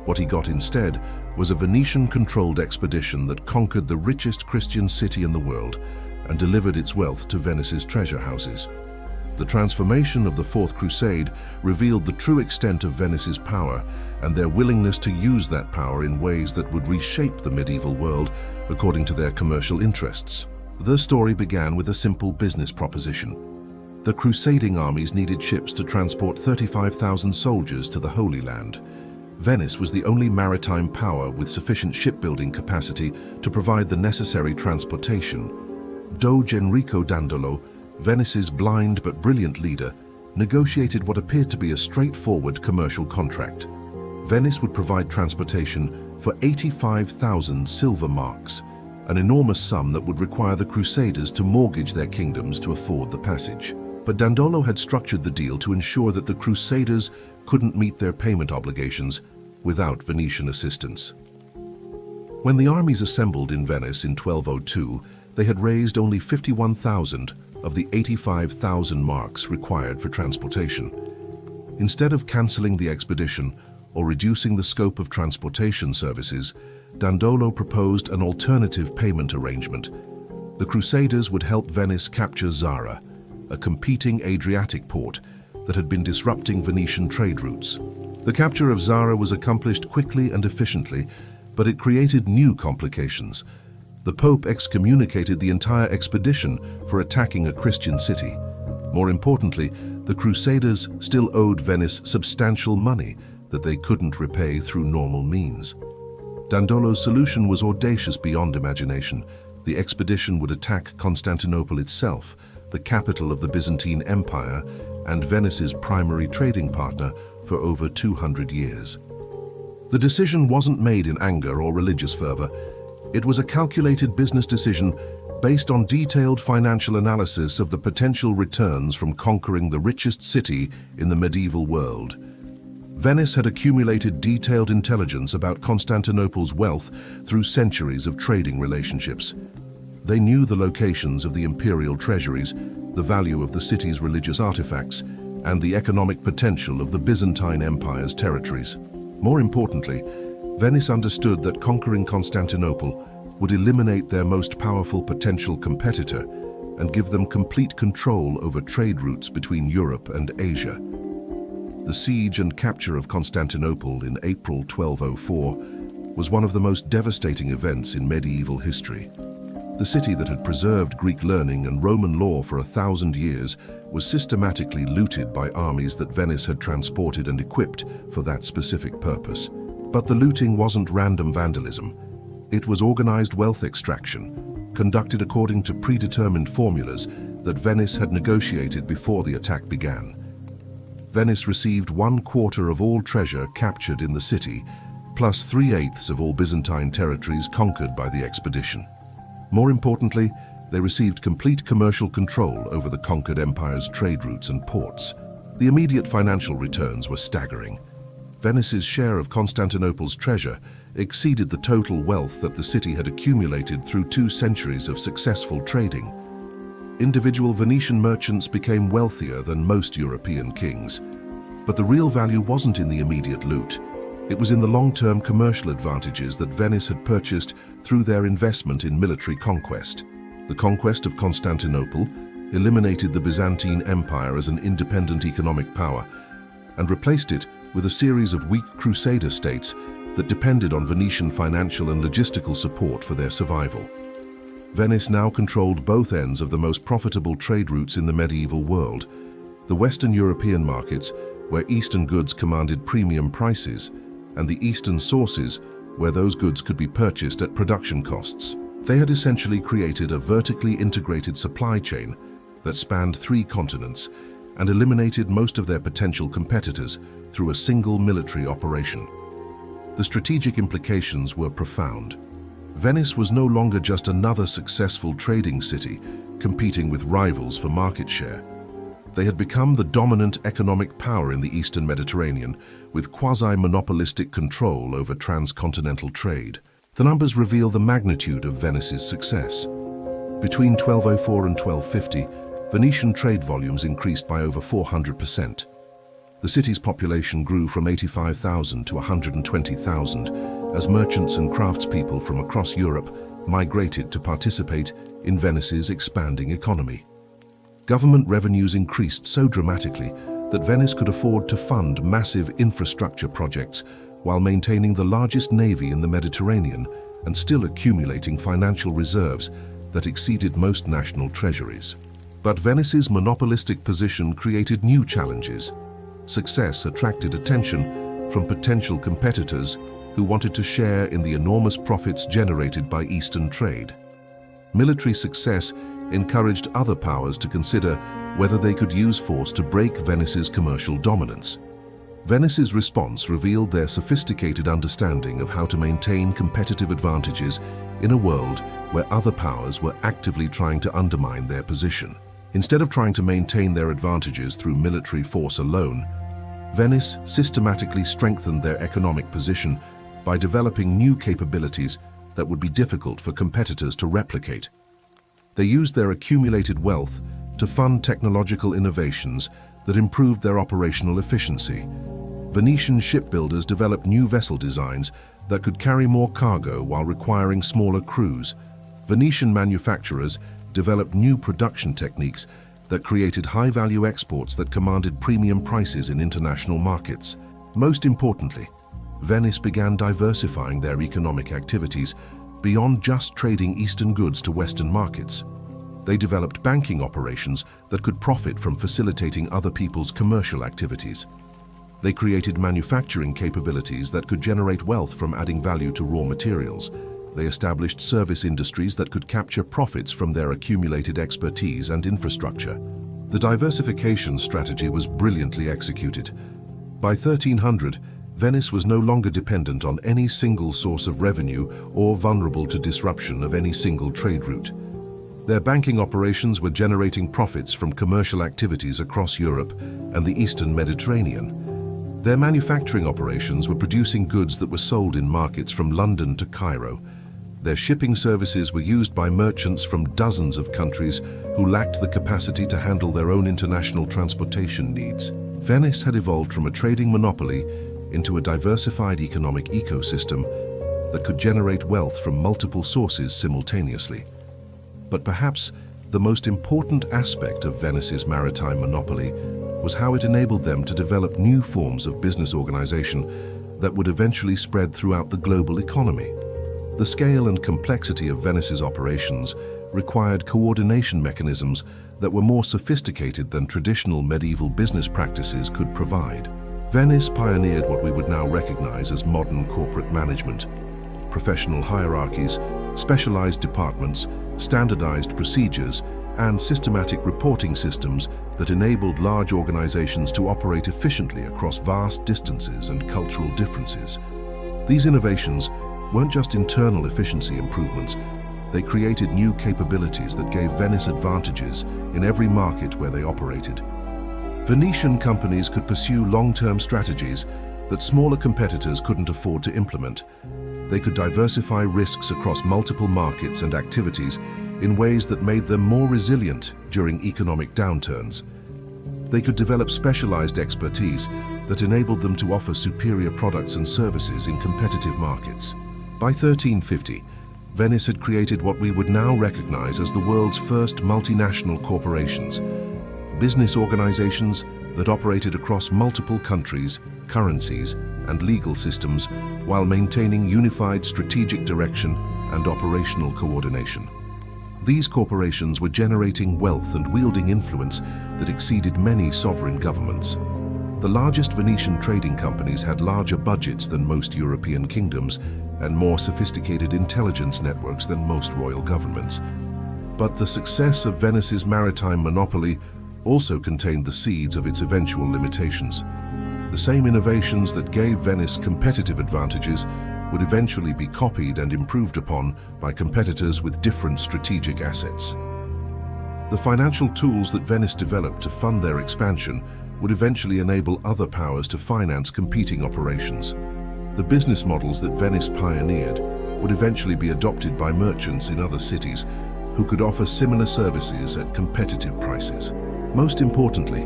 What he got instead was a Venetian-controlled expedition that conquered the richest Christian city in the world and delivered its wealth to Venice's treasure houses. The transformation of the Fourth Crusade revealed the true extent of Venice's power and their willingness to use that power in ways that would reshape the medieval world according to their commercial interests. The story began with a simple business proposition. The crusading armies needed ships to transport 35,000 soldiers to the Holy Land. Venice was the only maritime power with sufficient shipbuilding capacity to provide the necessary transportation. Doge Enrico Dandolo, Venice's blind but brilliant leader, negotiated what appeared to be a straightforward commercial contract. Venice would provide transportation for 85,000 silver marks, an enormous sum that would require the Crusaders to mortgage their kingdoms to afford the passage. But Dandolo had structured the deal to ensure that the Crusaders couldn't meet their payment obligations without Venetian assistance. When the armies assembled in Venice in 1202, they had raised only 51,000 of the 85,000 marks required for transportation. Instead of cancelling the expedition or reducing the scope of transportation services, Dandolo proposed an alternative payment arrangement. The Crusaders would help Venice capture Zara, a competing Adriatic port that had been disrupting Venetian trade routes. The capture of Zara was accomplished quickly and efficiently, but it created new complications. The Pope excommunicated the entire expedition for attacking a Christian city. More importantly, the Crusaders still owed Venice substantial money that they couldn't repay through normal means. Dandolo's solution was audacious beyond imagination. The expedition would attack Constantinople itself, the capital of the Byzantine Empire and Venice's primary trading partner for over 200 years. The decision wasn't made in anger or religious fervor. It was a calculated business decision based on detailed financial analysis of the potential returns from conquering the richest city in the medieval world. Venice had accumulated detailed intelligence about Constantinople's wealth through centuries of trading relationships. They knew the locations of the imperial treasuries, the value of the city's religious artifacts, and the economic potential of the Byzantine Empire's territories. More importantly, Venice understood that conquering Constantinople would eliminate their most powerful potential competitor and give them complete control over trade routes between Europe and Asia. The siege and capture of Constantinople in April 1204 was one of the most devastating events in medieval history. The city that had preserved Greek learning and Roman law for 1,000 years was systematically looted by armies that Venice had transported and equipped for that specific purpose. But the looting wasn't random vandalism. It was organized wealth extraction, conducted according to predetermined formulas that Venice had negotiated before the attack began. Venice received 1/4 of all treasure captured in the city, plus 3/8 of all Byzantine territories conquered by the expedition. More importantly, they received complete commercial control over the conquered empire's trade routes and ports. The immediate financial returns were staggering. Venice's share of Constantinople's treasure exceeded the total wealth that the city had accumulated through 2 centuries of successful trading. Individual Venetian merchants became wealthier than most European kings. But the real value wasn't in the immediate loot. It was in the long-term commercial advantages that Venice had purchased through their investment in military conquest. The conquest of Constantinople eliminated the Byzantine Empire as an independent economic power and replaced it with a series of weak crusader states that depended on Venetian financial and logistical support for their survival. Venice now controlled both ends of the most profitable trade routes in the medieval world: the Western European markets, where Eastern goods commanded premium prices, and the Eastern sources, where those goods could be purchased at production costs. They had essentially created a vertically integrated supply chain that spanned 3 continents and eliminated most of their potential competitors through a single military operation. The strategic implications were profound. Venice was no longer just another successful trading city competing with rivals for market share. They had become the dominant economic power in the Eastern Mediterranean, with quasi-monopolistic control over transcontinental trade. The numbers reveal the magnitude of Venice's success. Between 1204 and 1250, Venetian trade volumes increased by over 400%. The city's population grew from 85,000 to 120,000 as merchants and craftspeople from across Europe migrated to participate in Venice's expanding economy. Government revenues increased so dramatically that Venice could afford to fund massive infrastructure projects while maintaining the largest navy in the Mediterranean and still accumulating financial reserves that exceeded most national treasuries. But Venice's monopolistic position created new challenges. Success attracted attention from potential competitors who wanted to share in the enormous profits generated by Eastern trade. Military success encouraged other powers to consider whether they could use force to break Venice's commercial dominance. Venice's response revealed their sophisticated understanding of how to maintain competitive advantages in a world where other powers were actively trying to undermine their position. Instead of trying to maintain their advantages through military force alone, Venice systematically strengthened their economic position by developing new capabilities that would be difficult for competitors to replicate. They used their accumulated wealth to fund technological innovations that improved their operational efficiency. Venetian shipbuilders developed new vessel designs that could carry more cargo while requiring smaller crews. Venetian manufacturers developed new production techniques that created high-value exports that commanded premium prices in international markets. Most importantly, Venice began diversifying their economic activities beyond just trading Eastern goods to Western markets. They developed banking operations that could profit from facilitating other people's commercial activities. They created manufacturing capabilities that could generate wealth from adding value to raw materials. They established service industries that could capture profits from their accumulated expertise and infrastructure. The diversification strategy was brilliantly executed. By 1300, Venice was no longer dependent on any single source of revenue or vulnerable to disruption of any single trade route. Their banking operations were generating profits from commercial activities across Europe and the Eastern Mediterranean. Their manufacturing operations were producing goods that were sold in markets from London to Cairo. Their shipping services were used by merchants from dozens of countries who lacked the capacity to handle their own international transportation needs. Venice had evolved from a trading monopoly into a diversified economic ecosystem that could generate wealth from multiple sources simultaneously. But perhaps the most important aspect of Venice's maritime monopoly was how it enabled them to develop new forms of business organization that would eventually spread throughout the global economy. The scale and complexity of Venice's operations required coordination mechanisms that were more sophisticated than traditional medieval business practices could provide. Venice pioneered what we would now recognize as modern corporate management. Professional hierarchies, specialized departments, standardized procedures, and systematic reporting systems that enabled large organizations to operate efficiently across vast distances and cultural differences. These innovations weren't just internal efficiency improvements, they created new capabilities that gave Venice advantages in every market where they operated. Venetian companies could pursue long-term strategies that smaller competitors couldn't afford to implement. They could diversify risks across multiple markets and activities in ways that made them more resilient during economic downturns. They could develop specialized expertise that enabled them to offer superior products and services in competitive markets. By 1350, Venice had created what we would now recognize as the world's first multinational corporations, business organizations that operated across multiple countries, currencies, and legal systems while maintaining unified strategic direction and operational coordination. These corporations were generating wealth and wielding influence that exceeded many sovereign governments. The largest Venetian trading companies had larger budgets than most European kingdoms and more sophisticated intelligence networks than most royal governments. But the success of Venice's maritime monopoly also contained the seeds of its eventual limitations. The same innovations that gave Venice competitive advantages would eventually be copied and improved upon by competitors with different strategic assets. The financial tools that Venice developed to fund their expansion would eventually enable other powers to finance competing operations. The business models that Venice pioneered would eventually be adopted by merchants in other cities who could offer similar services at competitive prices. Most importantly,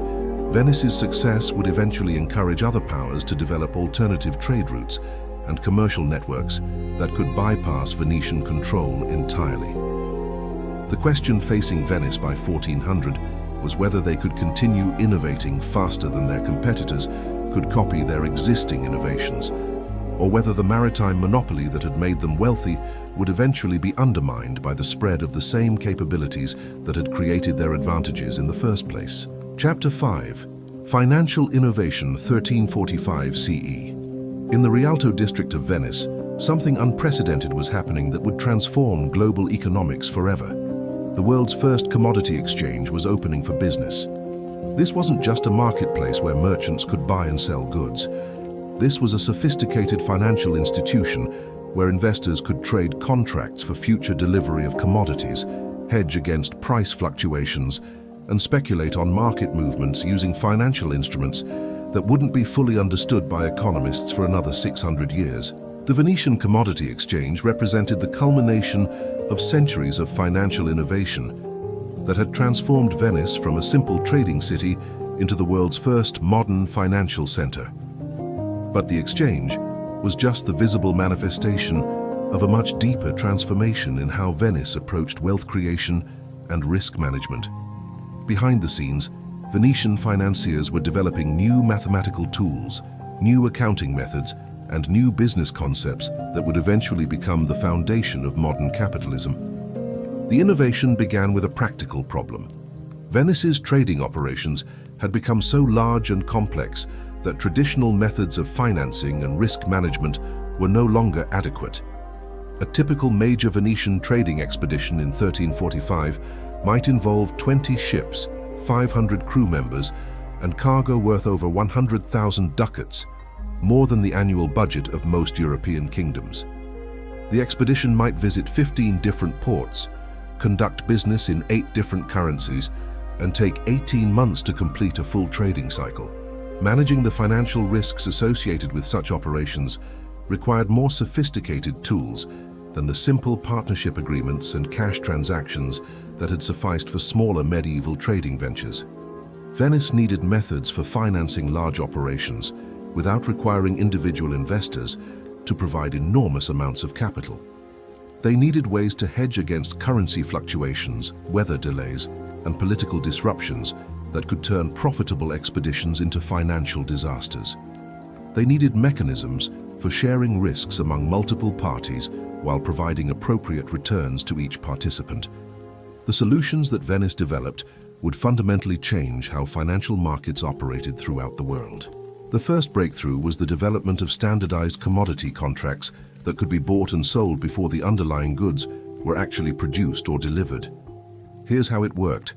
Venice's success would eventually encourage other powers to develop alternative trade routes and commercial networks that could bypass Venetian control entirely. The question facing Venice by 1400 was whether they could continue innovating faster than their competitors could copy their existing innovations, or whether the maritime monopoly that had made them wealthy would eventually be undermined by the spread of the same capabilities that had created their advantages in the first place. Chapter 5. Financial Innovation 1345 CE. In the Rialto district of Venice, something unprecedented was happening that would transform global economics forever. The world's first commodity exchange was opening for business. This wasn't just a marketplace where merchants could buy and sell goods. This was a sophisticated financial institution where investors could trade contracts for future delivery of commodities, hedge against price fluctuations, and speculate on market movements using financial instruments that wouldn't be fully understood by economists for another 600 years. The Venetian Commodity Exchange represented the culmination of centuries of financial innovation that had transformed Venice from a simple trading city into the world's first modern financial center. But the exchange was just the visible manifestation of a much deeper transformation in how Venice approached wealth creation and risk management. Behind the scenes, Venetian financiers were developing new mathematical tools, new accounting methods, and new business concepts that would eventually become the foundation of modern capitalism. The innovation began with a practical problem. Venice's trading operations had become so large and complex that traditional methods of financing and risk management were no longer adequate. A typical major Venetian trading expedition in 1345 might involve 20 ships, 500 crew members, and cargo worth over 100,000 ducats. more than the annual budget of most European kingdoms. The expedition might visit 15 different ports, conduct business in 8 different currencies, and take 18 months to complete a full trading cycle. Managing the financial risks associated with such operations required more sophisticated tools than the simple partnership agreements and cash transactions that had sufficed for smaller medieval trading ventures. Venice needed methods for financing large operations without requiring individual investors to provide enormous amounts of capital. They needed ways to hedge against currency fluctuations, weather delays, and political disruptions that could turn profitable expeditions into financial disasters. They needed mechanisms for sharing risks among multiple parties while providing appropriate returns to each participant. The solutions that Venice developed would fundamentally change how financial markets operated throughout the world. The first breakthrough was the development of standardized commodity contracts that could be bought and sold before the underlying goods were actually produced or delivered. Here's how it worked.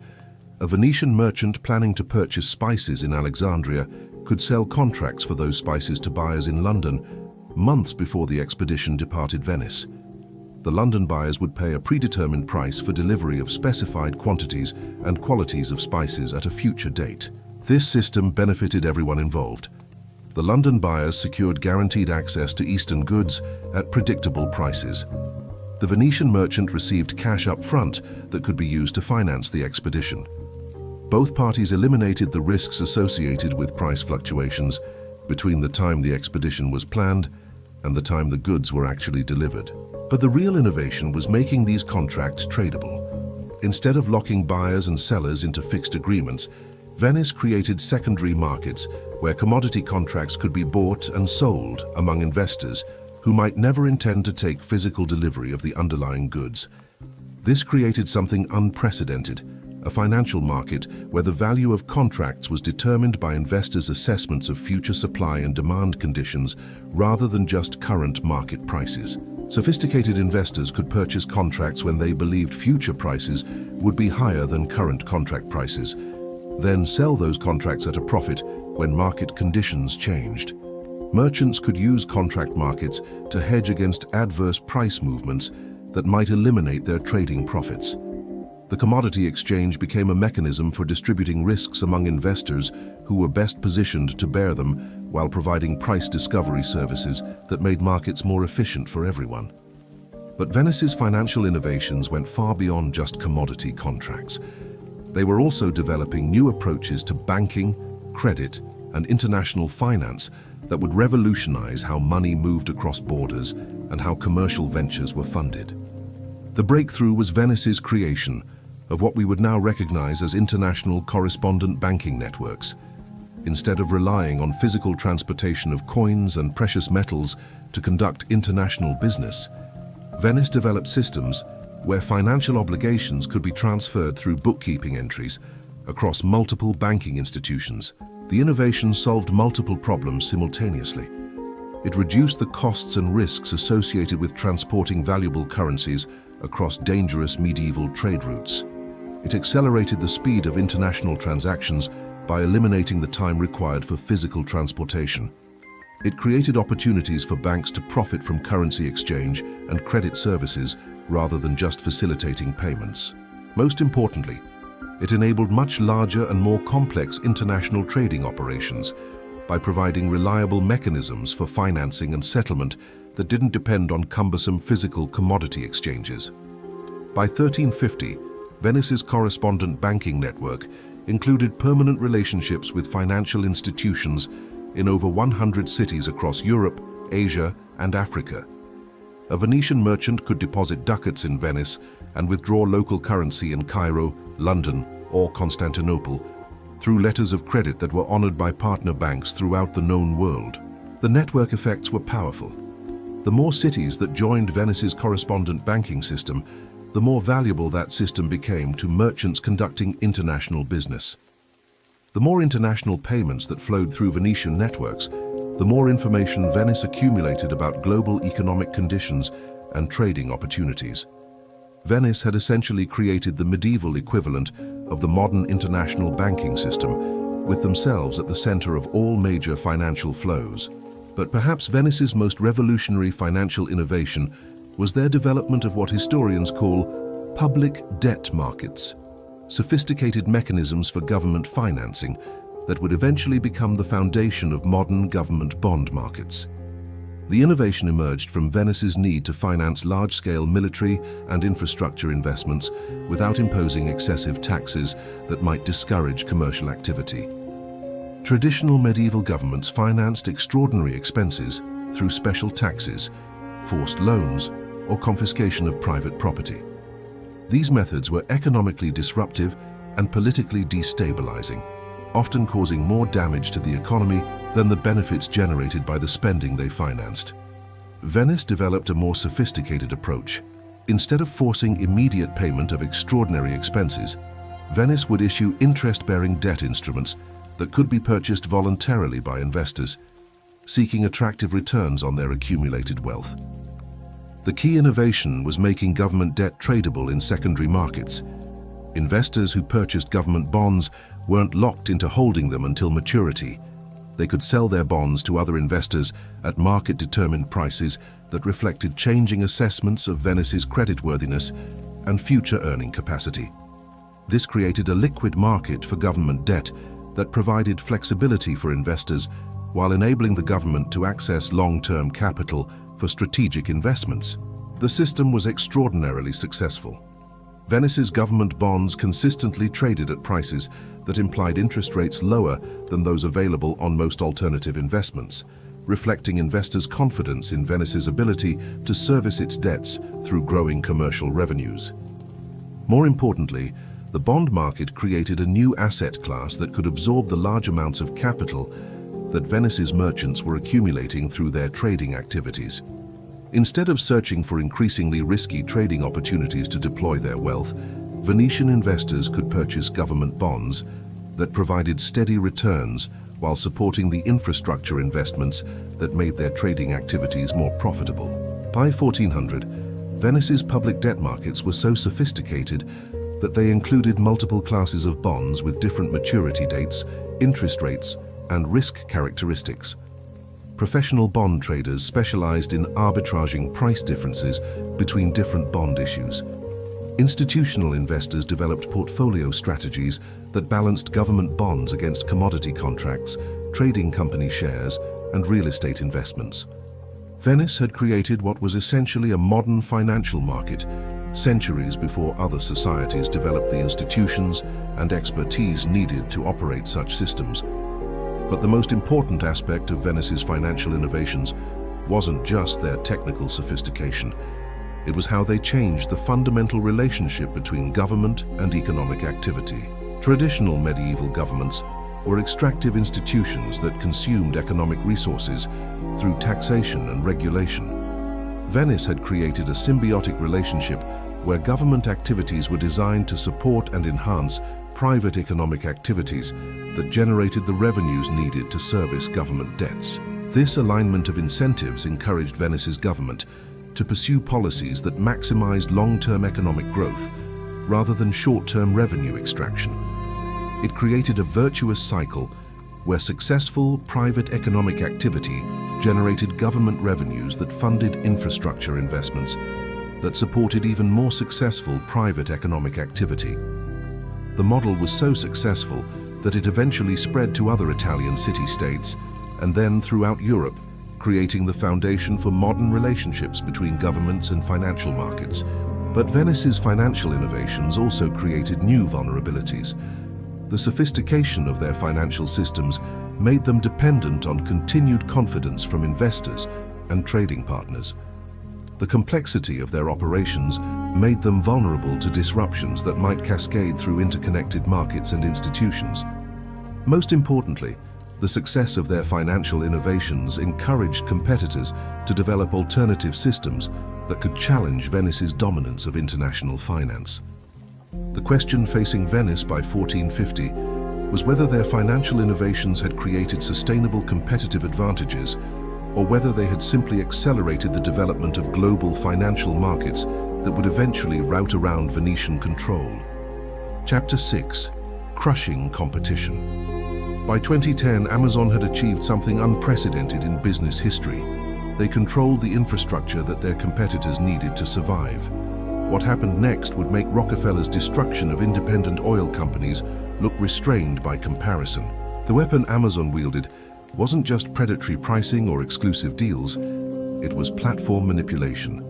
A Venetian merchant planning to purchase spices in Alexandria could sell contracts for those spices to buyers in London months before the expedition departed Venice. The London buyers would pay a predetermined price for delivery of specified quantities and qualities of spices at a future date. This system benefited everyone involved. The London buyers secured guaranteed access to Eastern goods at predictable prices. The Venetian merchant received cash up front that could be used to finance the expedition. Both parties eliminated the risks associated with price fluctuations between the time the expedition was planned and the time the goods were actually delivered. But the real innovation was making these contracts tradable. Instead of locking buyers and sellers into fixed agreements, Venice created secondary markets where commodity contracts could be bought and sold among investors who might never intend to take physical delivery of the underlying goods. This created something unprecedented, a financial market where the value of contracts was determined by investors' assessments of future supply and demand conditions rather than just current market prices. Sophisticated investors could purchase contracts when they believed future prices would be higher than current contract prices, then sell those contracts at a profit when market conditions changed. Merchants could use contract markets to hedge against adverse price movements that might eliminate their trading profits. The commodity exchange became a mechanism for distributing risks among investors who were best positioned to bear them while providing price discovery services that made markets more efficient for everyone. But Venice's financial innovations went far beyond just commodity contracts. They were also developing new approaches to banking, credit, and international finance that would revolutionize how money moved across borders and how commercial ventures were funded. The breakthrough was Venice's creation of what we would now recognize as international correspondent banking networks. Instead of relying on physical transportation of coins and precious metals to conduct international business, Venice developed systems where financial obligations could be transferred through bookkeeping entries across multiple banking institutions. The innovation solved multiple problems simultaneously. It reduced the costs and risks associated with transporting valuable currencies across dangerous medieval trade routes. It accelerated the speed of international transactions by eliminating the time required for physical transportation. It created opportunities for banks to profit from currency exchange and credit services rather than just facilitating payments. Most importantly, it enabled much larger and more complex international trading operations by providing reliable mechanisms for financing and settlement that didn't depend on cumbersome physical commodity exchanges. By 1350, Venice's correspondent banking network included permanent relationships with financial institutions in over 100 cities across Europe, Asia, and Africa. A Venetian merchant could deposit ducats in Venice and withdraw local currency in Cairo, London, or Constantinople through letters of credit that were honored by partner banks throughout the known world. The network effects were powerful. The more cities that joined Venice's correspondent banking system, the more valuable that system became to merchants conducting international business. The more international payments that flowed through Venetian networks, the more information Venice accumulated about global economic conditions and trading opportunities. Venice had essentially created the medieval equivalent of the modern international banking system, with themselves at the center of all major financial flows. But perhaps Venice's most revolutionary financial innovation was their development of what historians call public debt markets, sophisticated mechanisms for government financing that would eventually become the foundation of modern government bond markets. The innovation emerged from Venice's need to finance large-scale military and infrastructure investments without imposing excessive taxes that might discourage commercial activity. Traditional medieval governments financed extraordinary expenses through special taxes, forced loans, or confiscation of private property. These methods were economically disruptive and politically destabilizing, often causing more damage to the economy than the benefits generated by the spending they financed. Venice developed a more sophisticated approach. Instead of forcing immediate payment of extraordinary expenses, Venice would issue interest-bearing debt instruments that could be purchased voluntarily by investors, seeking attractive returns on their accumulated wealth. The key innovation was making government debt tradable in secondary markets. Investors who purchased government bonds weren't locked into holding them until maturity. They could sell their bonds to other investors at market-determined prices that reflected changing assessments of Venice's creditworthiness and future earning capacity. This created a liquid market for government debt that provided flexibility for investors while enabling the government to access long-term capital for strategic investments. The system was extraordinarily successful. Venice's government bonds consistently traded at prices that implied interest rates lower than those available on most alternative investments, reflecting investors' confidence in Venice's ability to service its debts through growing commercial revenues. More importantly, the bond market created a new asset class that could absorb the large amounts of capital that Venice's merchants were accumulating through their trading activities. Instead of searching for increasingly risky trading opportunities to deploy their wealth, Venetian investors could purchase government bonds that provided steady returns while supporting the infrastructure investments that made their trading activities more profitable. By 1400, Venice's public debt markets were so sophisticated that they included multiple classes of bonds with different maturity dates, interest rates, and risk characteristics. Professional bond traders specialized in arbitraging price differences between different bond issues. Institutional investors developed portfolio strategies that balanced government bonds against commodity contracts, trading company shares, and real estate investments. Venice had created what was essentially a modern financial market, centuries before other societies developed the institutions and expertise needed to operate such systems. But the most important aspect of Venice's financial innovations wasn't just their technical sophistication. It was how they changed the fundamental relationship between government and economic activity. Traditional medieval governments were extractive institutions that consumed economic resources through taxation and regulation. Venice had created a symbiotic relationship where government activities were designed to support and enhance private economic activities that generated the revenues needed to service government debts. This alignment of incentives encouraged Venice's government to pursue policies that maximized long-term economic growth rather than short-term revenue extraction. It created a virtuous cycle where successful private economic activity generated government revenues that funded infrastructure investments that supported even more successful private economic activity. The model was so successful that it eventually spread to other Italian city-states and then throughout Europe, creating the foundation for modern relationships between governments and financial markets. But Venice's financial innovations also created new vulnerabilities. The sophistication of their financial systems made them dependent on continued confidence from investors and trading partners. The complexity of their operations made them vulnerable to disruptions that might cascade through interconnected markets and institutions. Most importantly, the success of their financial innovations encouraged competitors to develop alternative systems that could challenge Venice's dominance of international finance. The question facing Venice by 1450 was whether their financial innovations had created sustainable competitive advantages or whether they had simply accelerated the development of global financial markets that would eventually rout around Venetian control. Chapter 6: Crushing Competition. By 2010, Amazon had achieved something unprecedented in business history. They controlled the infrastructure that their competitors needed to survive. What happened next would make Rockefeller's destruction of independent oil companies look restrained by comparison. The weapon Amazon wielded wasn't just predatory pricing or exclusive deals, it was platform manipulation.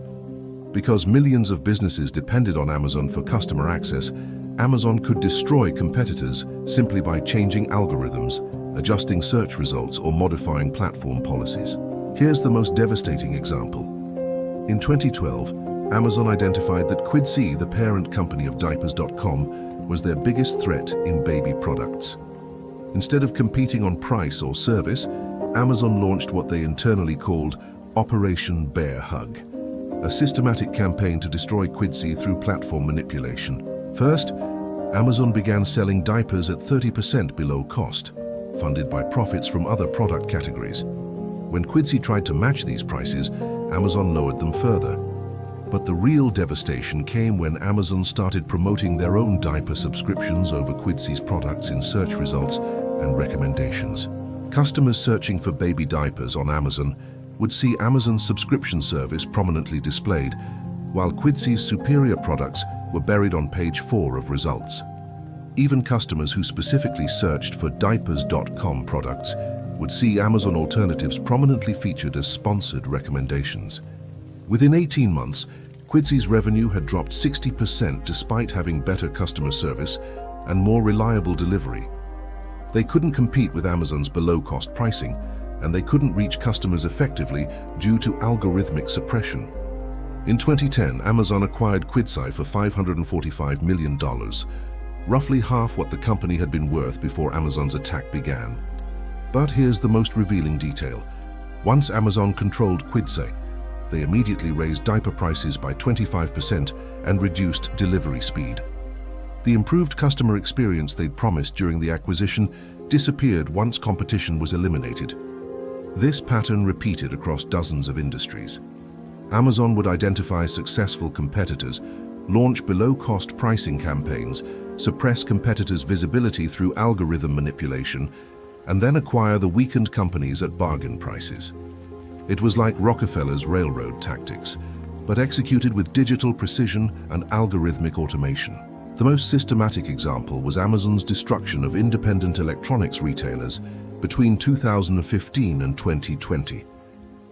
Because millions of businesses depended on Amazon for customer access, Amazon could destroy competitors simply by changing algorithms, adjusting search results, or modifying platform policies. Here's the most devastating example. In 2012, Amazon identified that Quidsy, the parent company of diapers.com, was their biggest threat in baby products. Instead of competing on price or service, Amazon launched what they internally called Operation Bear Hug, a systematic campaign to destroy Quidsy through platform manipulation. First, Amazon began selling diapers at 30% below cost, funded by profits from other product categories. When Quidsy tried to match these prices, Amazon lowered them further. But the real devastation came when Amazon started promoting their own diaper subscriptions over Quidsy's products in search results and recommendations. Customers searching for baby diapers on Amazon would see Amazon's subscription service prominently displayed, while Quidsy's superior products were buried on page 4 of results. Even customers who specifically searched for diapers.com products would see Amazon alternatives prominently featured as sponsored recommendations. Within 18 months, Quidsy's revenue had dropped 60% despite having better customer service and more reliable delivery. They couldn't compete with Amazon's below-cost pricing, and they couldn't reach customers effectively due to algorithmic suppression. In 2010, Amazon acquired Quidsy for $545 million, roughly half what the company had been worth before Amazon's attack began. But here's the most revealing detail. Once Amazon controlled Quidsy, they immediately raised diaper prices by 25% and reduced delivery speed. The improved customer experience they'd promised during the acquisition disappeared once competition was eliminated. This pattern repeated across dozens of industries. Amazon would identify successful competitors, launch below-cost pricing campaigns, suppress competitors' visibility through algorithm manipulation, and then acquire the weakened companies at bargain prices. It was like Rockefeller's railroad tactics, but executed with digital precision and algorithmic automation. The most systematic example was Amazon's destruction of independent electronics retailers between 2015 and 2020.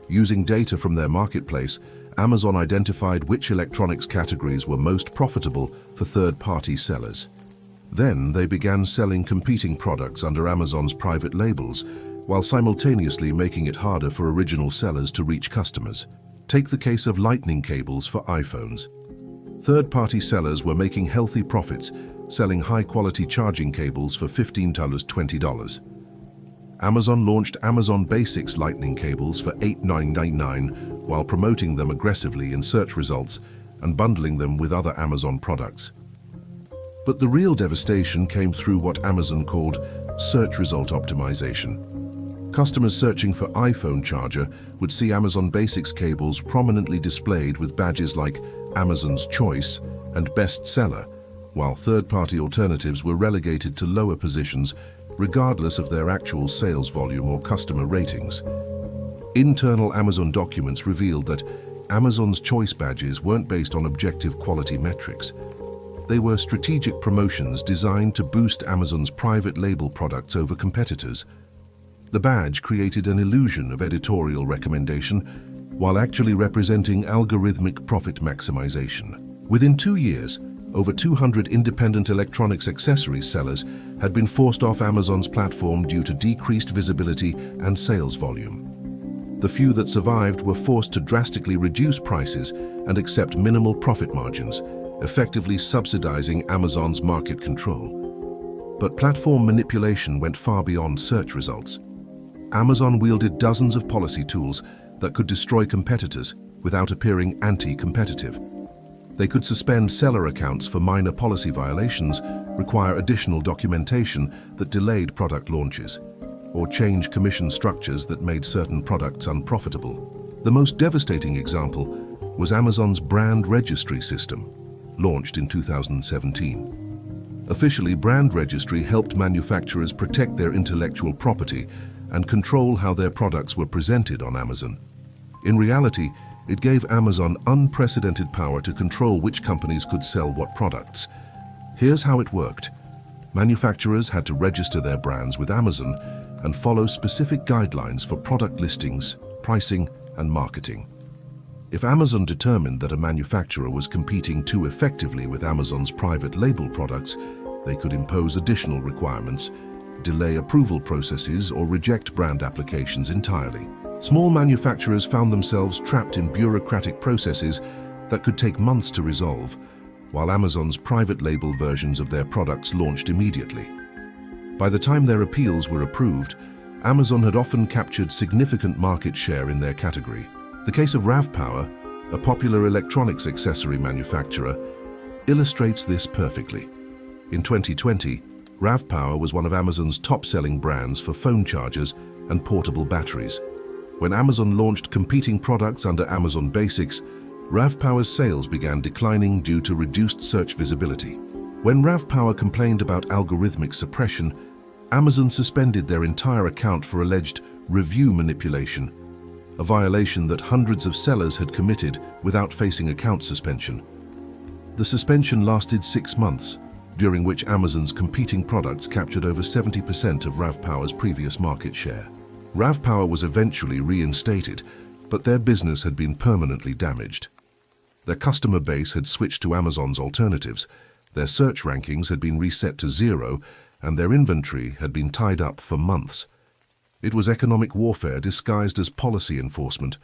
Using data from their marketplace, Amazon identified which electronics categories were most profitable for third-party sellers. Then they began selling competing products under Amazon's private labels, while simultaneously making it harder for original sellers to reach customers. Take the case of lightning cables for iPhones. Third-party sellers were making healthy profits, selling high-quality charging cables for $15 to $20. Amazon launched Amazon Basics lightning cables for $8.99 while promoting them aggressively in search results and bundling them with other Amazon products. But the real devastation came through what Amazon called search result optimization. Customers searching for iPhone charger would see Amazon Basics cables prominently displayed with badges like Amazon's Choice and Best Seller, while third-party alternatives were relegated to lower positions regardless of their actual sales volume or customer ratings. Internal Amazon documents revealed that Amazon's Choice badges weren't based on objective quality metrics. They were strategic promotions designed to boost Amazon's private label products over competitors. The badge created an illusion of editorial recommendation while actually representing algorithmic profit maximization. Within 2 years, over 200 independent electronics accessories sellers had been forced off Amazon's platform due to decreased visibility and sales volume. The few that survived were forced to drastically reduce prices and accept minimal profit margins, effectively subsidizing Amazon's market control. But platform manipulation went far beyond search results. Amazon wielded dozens of policy tools that could destroy competitors without appearing anti-competitive. They could suspend seller accounts for minor policy violations, require additional documentation that delayed product launches, or change commission structures that made certain products unprofitable. The most devastating example was Amazon's brand registry system, launched in 2017. Officially, brand registry helped manufacturers protect their intellectual property and control how their products were presented on Amazon. In reality, it gave Amazon unprecedented power to control which companies could sell what products. Here's how it worked. Manufacturers had to register their brands with Amazon and follow specific guidelines for product listings, pricing, and marketing. If Amazon determined that a manufacturer was competing too effectively with Amazon's private label products, they could impose additional requirements, delay approval processes, or reject brand applications entirely. Small manufacturers found themselves trapped in bureaucratic processes that could take months to resolve, while Amazon's private label versions of their products launched immediately. By the time their appeals were approved, Amazon had often captured significant market share in their category. The case of RAVPower, a popular electronics accessory manufacturer, illustrates this perfectly. In 2020, RAVPower was one of Amazon's top-selling brands for phone chargers and portable batteries. When Amazon launched competing products under Amazon Basics, RAVPower's sales began declining due to reduced search visibility. When RAVPower complained about algorithmic suppression, Amazon suspended their entire account for alleged review manipulation, a violation that hundreds of sellers had committed without facing account suspension. The suspension lasted 6 months, during which Amazon's competing products captured over 70% of RAVPower's previous market share. RAVPower was eventually reinstated, but their business had been permanently damaged. Their customer base had switched to Amazon's alternatives, their search rankings had been reset to 0, and their inventory had been tied up for months. It was economic warfare disguised as policy enforcement,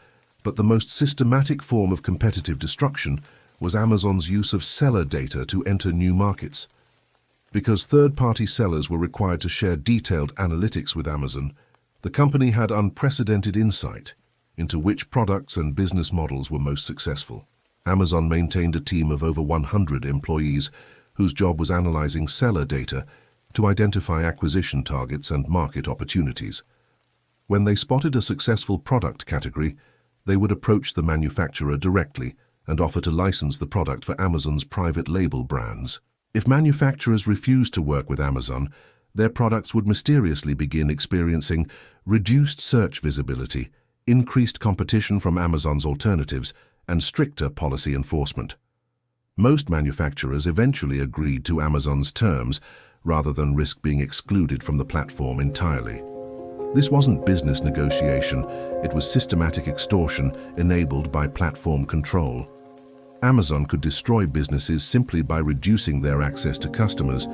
but the most systematic form of competitive destruction was Amazon's use of seller data to enter new markets. Because third-party sellers were required to share detailed analytics with Amazon, the company had unprecedented insight into which products and business models were most successful. Amazon maintained a team of over 100 employees whose job was analyzing seller data to identify acquisition targets and market opportunities. When they spotted a successful product category, they would approach the manufacturer directly and offer to license the product for Amazon's private label brands. If manufacturers refused to work with Amazon, their products would mysteriously begin experiencing reduced search visibility, increased competition from Amazon's alternatives, and stricter policy enforcement. Most manufacturers eventually agreed to Amazon's terms rather than risk being excluded from the platform entirely. This wasn't business negotiation, it was systematic extortion enabled by platform control. Amazon could destroy businesses simply by reducing their access to customers,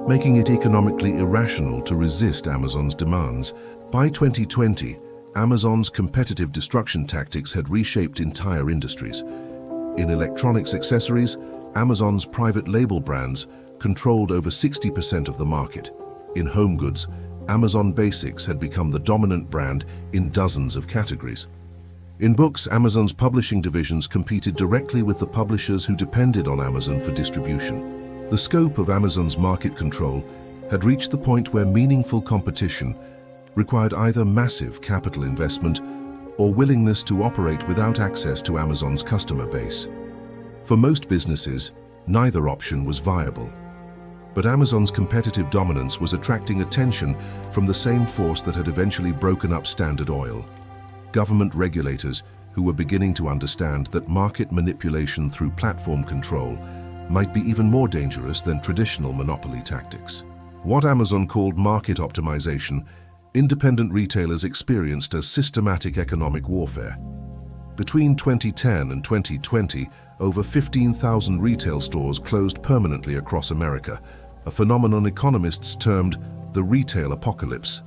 making it economically irrational to resist Amazon's demands. By 2020, Amazon's competitive destruction tactics had reshaped entire industries. In electronics accessories, Amazon's private label brands controlled over 60% of the market. In home goods, Amazon Basics had become the dominant brand in dozens of categories. In books, Amazon's publishing divisions competed directly with the publishers who depended on Amazon for distribution. The scope of Amazon's market control had reached the point where meaningful competition required either massive capital investment or willingness to operate without access to Amazon's customer base. For most businesses, neither option was viable. But Amazon's competitive dominance was attracting attention from the same force that had eventually broken up Standard Oil. Government regulators who were beginning to understand that market manipulation through platform control might be even more dangerous than traditional monopoly tactics. What Amazon called market optimization, independent retailers experienced as systematic economic warfare. Between 2010 and 2020, over 15,000 retail stores closed permanently across America, a phenomenon economists termed the retail apocalypse.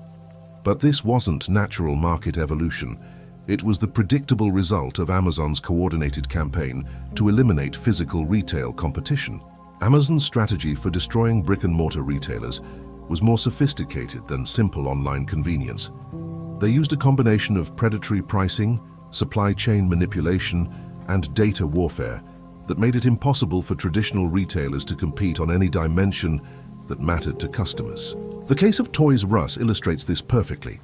But this wasn't natural market evolution. It was the predictable result of Amazon's coordinated campaign to eliminate physical retail competition. Amazon's strategy for destroying brick-and-mortar retailers was more sophisticated than simple online convenience. They used a combination of predatory pricing, supply chain manipulation, and data warfare that made it impossible for traditional retailers to compete on any dimension that mattered to customers. The case of Toys R Us illustrates this perfectly.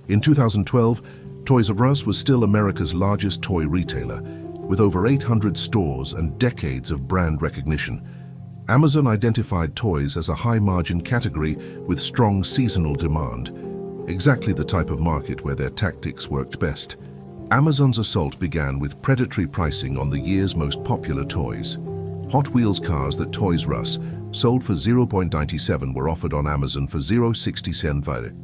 In 2012, Toys R Us was still America's largest toy retailer, with over 800 stores and decades of brand recognition. Amazon identified toys as a high-margin category with strong seasonal demand, exactly the type of market where their tactics worked best. Amazon's assault began with predatory pricing on the year's most popular toys. Hot Wheels cars that Toys R Us sold for $0.97 were offered on Amazon for $0.60.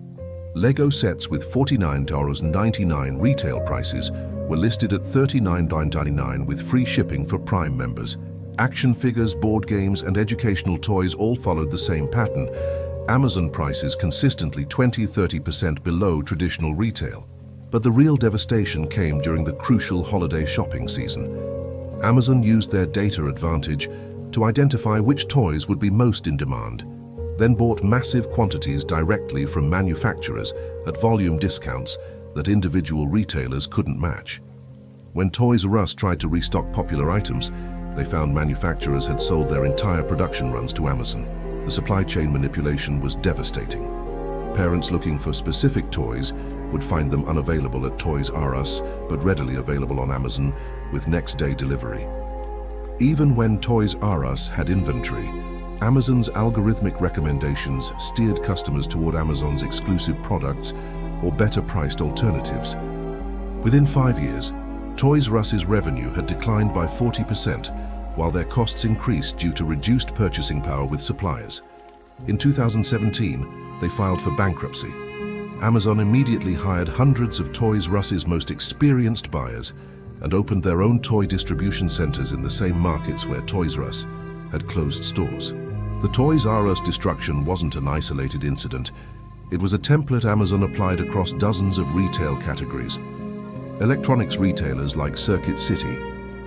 Lego sets with $49.99 retail prices were listed at $39.99 with free shipping for Prime members. Action figures, board games, and educational toys all followed the same pattern. Amazon prices consistently 20–30% below traditional retail. But the real devastation came during the crucial holiday shopping season. Amazon used their data advantage to identify which toys would be most in demand, then bought massive quantities directly from manufacturers at volume discounts that individual retailers couldn't match. When Toys R Us tried to restock popular items, they found manufacturers had sold their entire production runs to Amazon. The supply chain manipulation was devastating. Parents looking for specific toys would find them unavailable at Toys R Us, but readily available on Amazon with next-day delivery. Even when Toys R Us had inventory, Amazon's algorithmic recommendations steered customers toward Amazon's exclusive products or better-priced alternatives. Within 5 years, Toys R Us's revenue had declined by 40%, while their costs increased due to reduced purchasing power with suppliers. In 2017, they filed for bankruptcy. Amazon immediately hired hundreds of Toys R Us's most experienced buyers and opened their own toy distribution centers in the same markets where Toys R Us had closed stores. The Toys R Us destruction wasn't an isolated incident. It was a template Amazon applied across dozens of retail categories. Electronics retailers like Circuit City,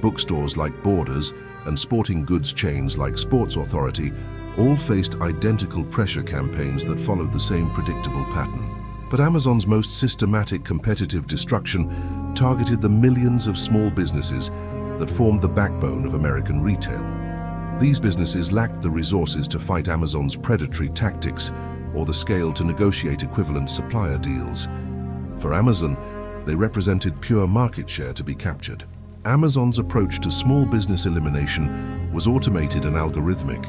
bookstores like Borders, and sporting goods chains like Sports Authority all faced identical pressure campaigns that followed the same predictable pattern. But Amazon's most systematic competitive destruction targeted the millions of small businesses that formed the backbone of American retail. These businesses lacked the resources to fight Amazon's predatory tactics or the scale to negotiate equivalent supplier deals. For Amazon, they represented pure market share to be captured. Amazon's approach to small business elimination was automated and algorithmic.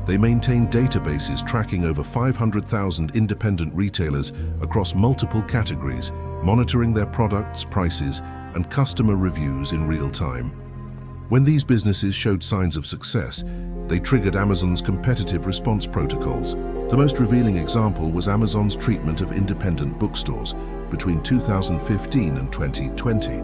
They maintained databases tracking over 500,000 independent retailers across multiple categories, monitoring their products, prices, and customer reviews in real time. When these businesses showed signs of success, they triggered Amazon's competitive response protocols. The most revealing example was Amazon's treatment of independent bookstores between 2015 and 2020.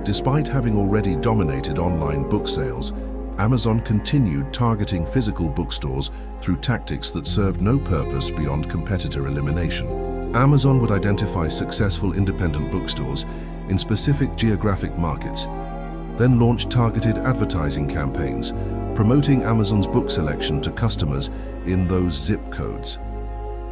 Despite having already dominated online book sales, Amazon continued targeting physical bookstores through tactics that served no purpose beyond competitor elimination. Amazon would identify successful independent bookstores in specific geographic markets, then launch targeted advertising campaigns, promoting Amazon's book selection to customers in those zip codes.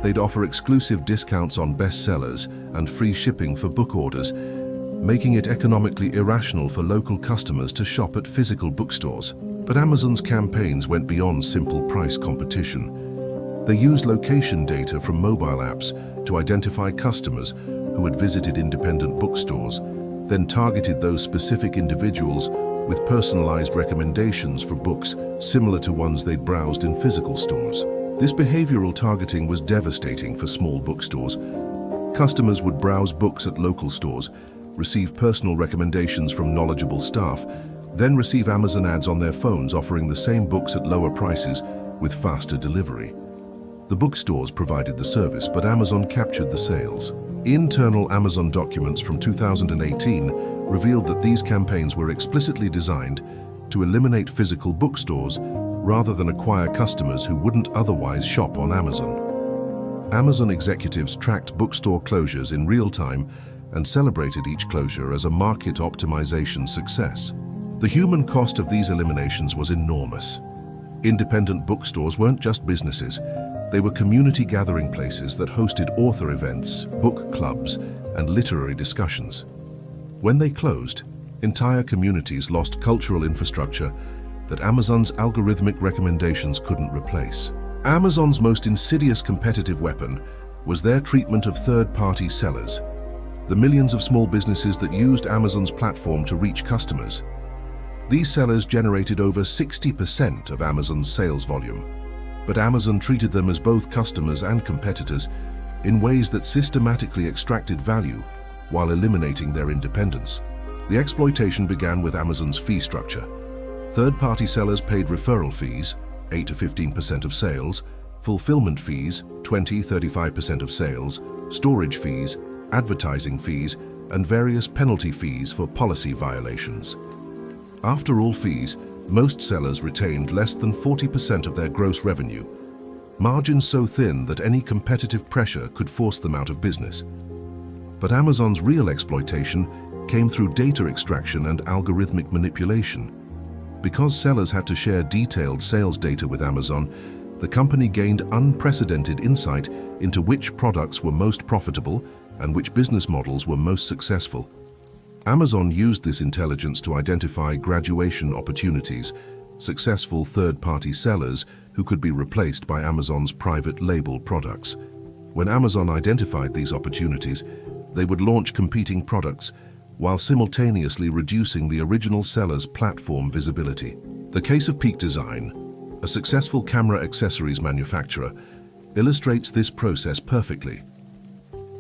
They'd offer exclusive discounts on bestsellers and free shipping for book orders, making it economically irrational for local customers to shop at physical bookstores. But Amazon's campaigns went beyond simple price competition. They used location data from mobile apps to identify customers who had visited independent bookstores, then targeted those specific individuals with personalized recommendations for books similar to ones they'd browsed in physical stores. This behavioral targeting was devastating for small bookstores. Customers would browse books at local stores, receive personal recommendations from knowledgeable staff, then receive Amazon ads on their phones offering the same books at lower prices with faster delivery. The bookstores provided the service, but Amazon captured the sales. Internal Amazon documents from 2018 revealed that these campaigns were explicitly designed to eliminate physical bookstores rather than acquire customers who wouldn't otherwise shop on Amazon. Amazon executives tracked bookstore closures in real time and celebrated each closure as a market optimization success. The human cost of these eliminations was enormous. Independent bookstores weren't just businesses. They were community gathering places that hosted author events, book clubs, and literary discussions. When they closed, entire communities lost cultural infrastructure that Amazon's algorithmic recommendations couldn't replace. Amazon's most insidious competitive weapon was their treatment of third-party sellers, the millions of small businesses that used Amazon's platform to reach customers. These sellers generated over 60% of Amazon's sales volume, but Amazon treated them as both customers and competitors in ways that systematically extracted value while eliminating their independence. The exploitation began with Amazon's fee structure. Third-party sellers paid referral fees, 8 to 15% of sales, fulfillment fees, 20–35% of sales, storage fees, advertising fees, and various penalty fees for policy violations. After all fees, most sellers retained less than 40% of their gross revenue, margins so thin that any competitive pressure could force them out of business. But Amazon's real exploitation came through data extraction and algorithmic manipulation. Because sellers had to share detailed sales data with Amazon, the company gained unprecedented insight into which products were most profitable and which business models were most successful. Amazon used this intelligence to identify graduation opportunities, successful third-party sellers who could be replaced by Amazon's private label products. When Amazon identified these opportunities, they would launch competing products while simultaneously reducing the original seller's platform visibility. The case of Peak Design, a successful camera accessories manufacturer, illustrates this process perfectly.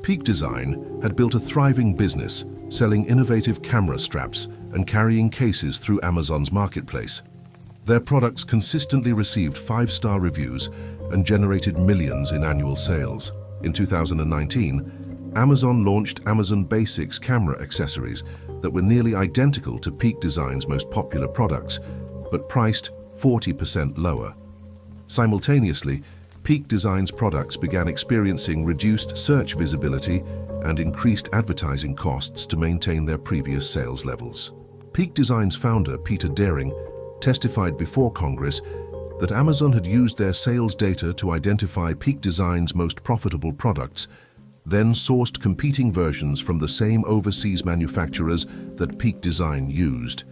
Peak Design had built a thriving business, selling innovative camera straps and carrying cases through Amazon's marketplace. Their products consistently received 5-star reviews and generated millions in annual sales. In 2019, Amazon launched Amazon Basics camera accessories that were nearly identical to Peak Design's most popular products, but priced 40% lower. Simultaneously, Peak Design's products began experiencing reduced search visibility and increased advertising costs to maintain their previous sales levels. Peak Design's founder, Peter Daring, testified before Congress that Amazon had used their sales data to identify Peak Design's most profitable products, then sourced competing versions from the same overseas manufacturers that Peak Design used.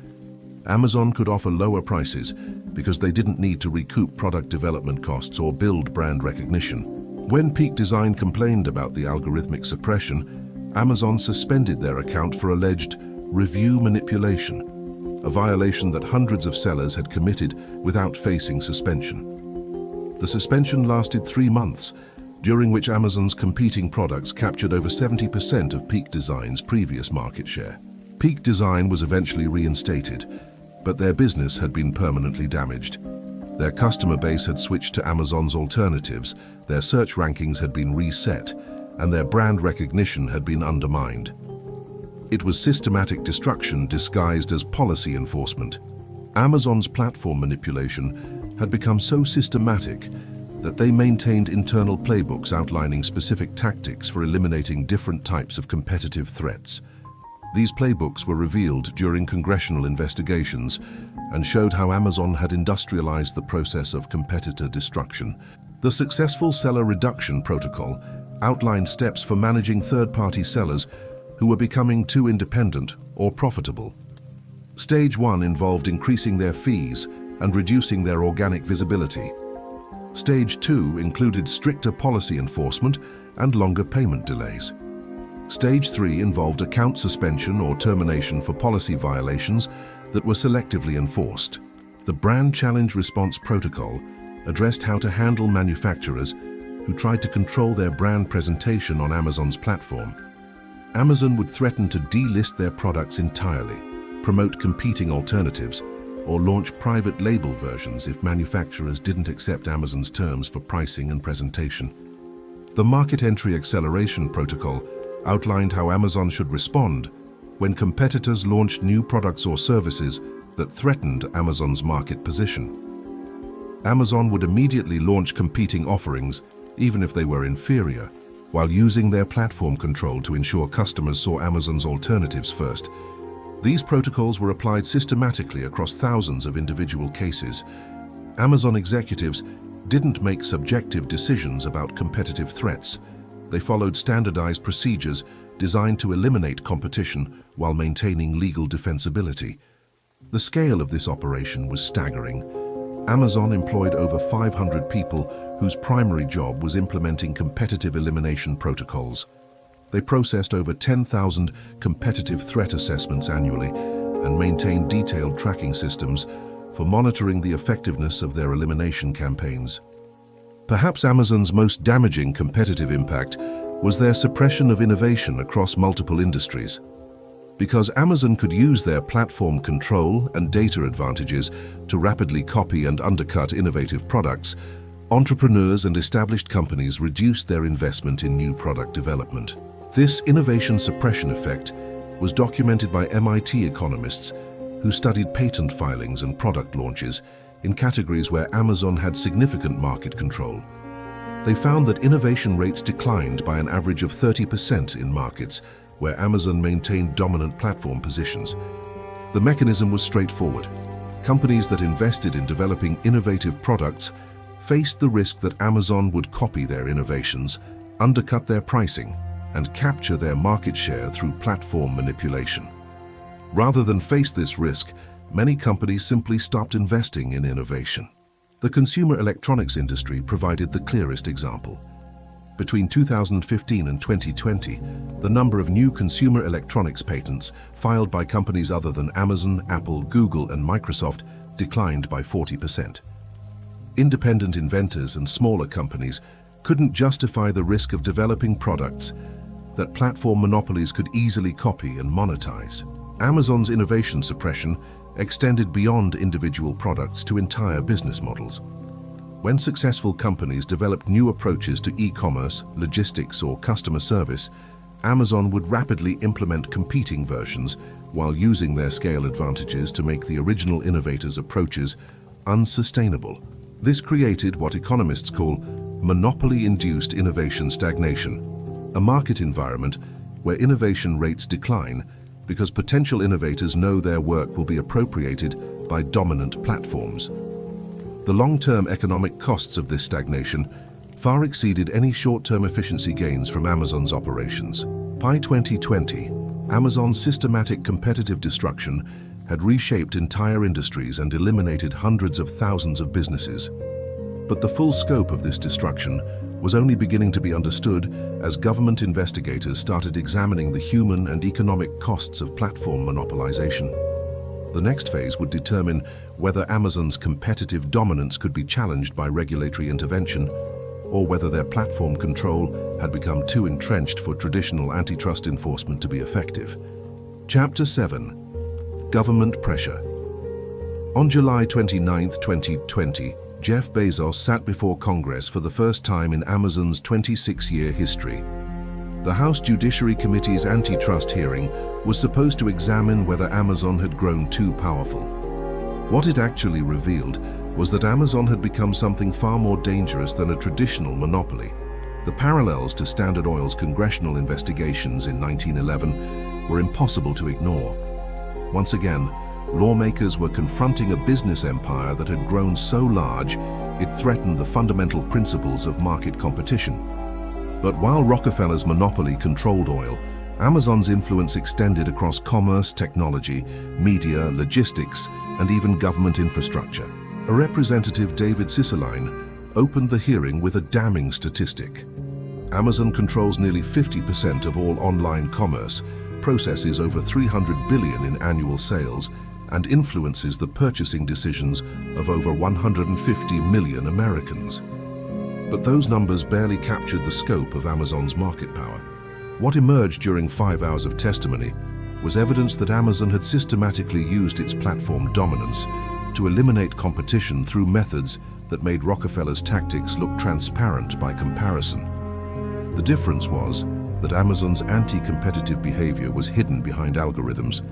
Amazon could offer lower prices because they didn't need to recoup product development costs or build brand recognition. When Peak Design complained about the algorithmic suppression, Amazon suspended their account for alleged review manipulation, a violation that hundreds of sellers had committed without facing suspension. The suspension lasted 3 months, during which Amazon's competing products captured over 70% of Peak Design's previous market share. Peak Design was eventually reinstated, but their business had been permanently damaged. Their customer base had switched to Amazon's alternatives, their search rankings had been reset, and their brand recognition had been undermined. It was systematic destruction disguised as policy enforcement. Amazon's platform manipulation had become so systematic that they maintained internal playbooks outlining specific tactics for eliminating different types of competitive threats. These playbooks were revealed during congressional investigations and showed how Amazon had industrialized the process of competitor destruction. The successful seller reduction protocol outlined steps for managing third-party sellers who were becoming too independent or profitable. Stage 1 involved increasing their fees and reducing their organic visibility. Stage 2 included stricter policy enforcement and longer payment delays. Stage 3 involved account suspension or termination for policy violations that were selectively enforced. The Brand Challenge Response Protocol addressed how to handle manufacturers who tried to control their brand presentation on Amazon's platform. Amazon would threaten to delist their products entirely, promote competing alternatives, or launch private label versions if manufacturers didn't accept Amazon's terms for pricing and presentation. The Market Entry Acceleration Protocol outlined how Amazon should respond when competitors launched new products or services that threatened Amazon's market position. Amazon would immediately launch competing offerings, even if they were inferior, while using their platform control to ensure customers saw Amazon's alternatives first. These protocols were applied systematically across thousands of individual cases. Amazon executives didn't make subjective decisions about competitive threats. They followed standardized procedures designed to eliminate competition while maintaining legal defensibility. The scale of this operation was staggering. Amazon employed over 500 people whose primary job was implementing competitive elimination protocols. They processed over 10,000 competitive threat assessments annually and maintain detailed tracking systems for monitoring the effectiveness of their elimination campaigns. Perhaps Amazon's most damaging competitive impact was their suppression of innovation across multiple industries. Because Amazon could use their platform control and data advantages to rapidly copy and undercut innovative products, entrepreneurs and established companies reduced their investment in new product development. This innovation suppression effect was documented by MIT economists who studied patent filings and product launches in categories where Amazon had significant market control. They found that innovation rates declined by an average of 30% in markets where Amazon maintained dominant platform positions. The mechanism was straightforward. Companies that invested in developing innovative products faced the risk that Amazon would copy their innovations, undercut their pricing, and capture their market share through platform manipulation. Rather than face this risk, many companies simply stopped investing in innovation. The consumer electronics industry provided the clearest example. Between 2015 and 2020, the number of new consumer electronics patents filed by companies other than Amazon, Apple, Google, and Microsoft declined by 40%. Independent inventors and smaller companies couldn't justify the risk of developing products that platform monopolies could easily copy and monetize. Amazon's innovation suppression extended beyond individual products to entire business models. When successful companies developed new approaches to e-commerce, logistics, or customer service, Amazon would rapidly implement competing versions while using their scale advantages to make the original innovators' approaches unsustainable. This created what economists call monopoly-induced innovation stagnation, a market environment where innovation rates decline because potential innovators know their work will be appropriated by dominant platforms. The long-term economic costs of this stagnation far exceeded any short-term efficiency gains from Amazon's operations. By 2020, Amazon's systematic competitive destruction had reshaped entire industries and eliminated hundreds of thousands of businesses. But the full scope of this destruction was only beginning to be understood as government investigators started examining the human and economic costs of platform monopolization. The next phase would determine whether Amazon's competitive dominance could be challenged by regulatory intervention, or whether their platform control had become too entrenched for traditional antitrust enforcement to be effective. Chapter 7. Government Pressure. On July 29, 2020, Jeff Bezos sat before Congress for the first time in Amazon's 26-year history. The House Judiciary Committee's antitrust hearing was supposed to examine whether Amazon had grown too powerful. What it actually revealed was that Amazon had become something far more dangerous than a traditional monopoly. The parallels to Standard Oil's congressional investigations in 1911 were impossible to ignore. Once again, lawmakers were confronting a business empire that had grown so large it threatened the fundamental principles of market competition. But while Rockefeller's monopoly controlled oil, Amazon's influence extended across commerce, technology, media, logistics, and even government infrastructure. A representative, David Cicilline, opened the hearing with a damning statistic. Amazon controls nearly 50% of all online commerce, processes over $300 billion in annual sales, and influences the purchasing decisions of over 150 million Americans. But those numbers barely captured the scope of Amazon's market power. What emerged during 5 hours of testimony was evidence that Amazon had systematically used its platform dominance to eliminate competition through methods that made Rockefeller's tactics look transparent by comparison. The difference was that Amazon's anti-competitive behavior was hidden behind algorithms,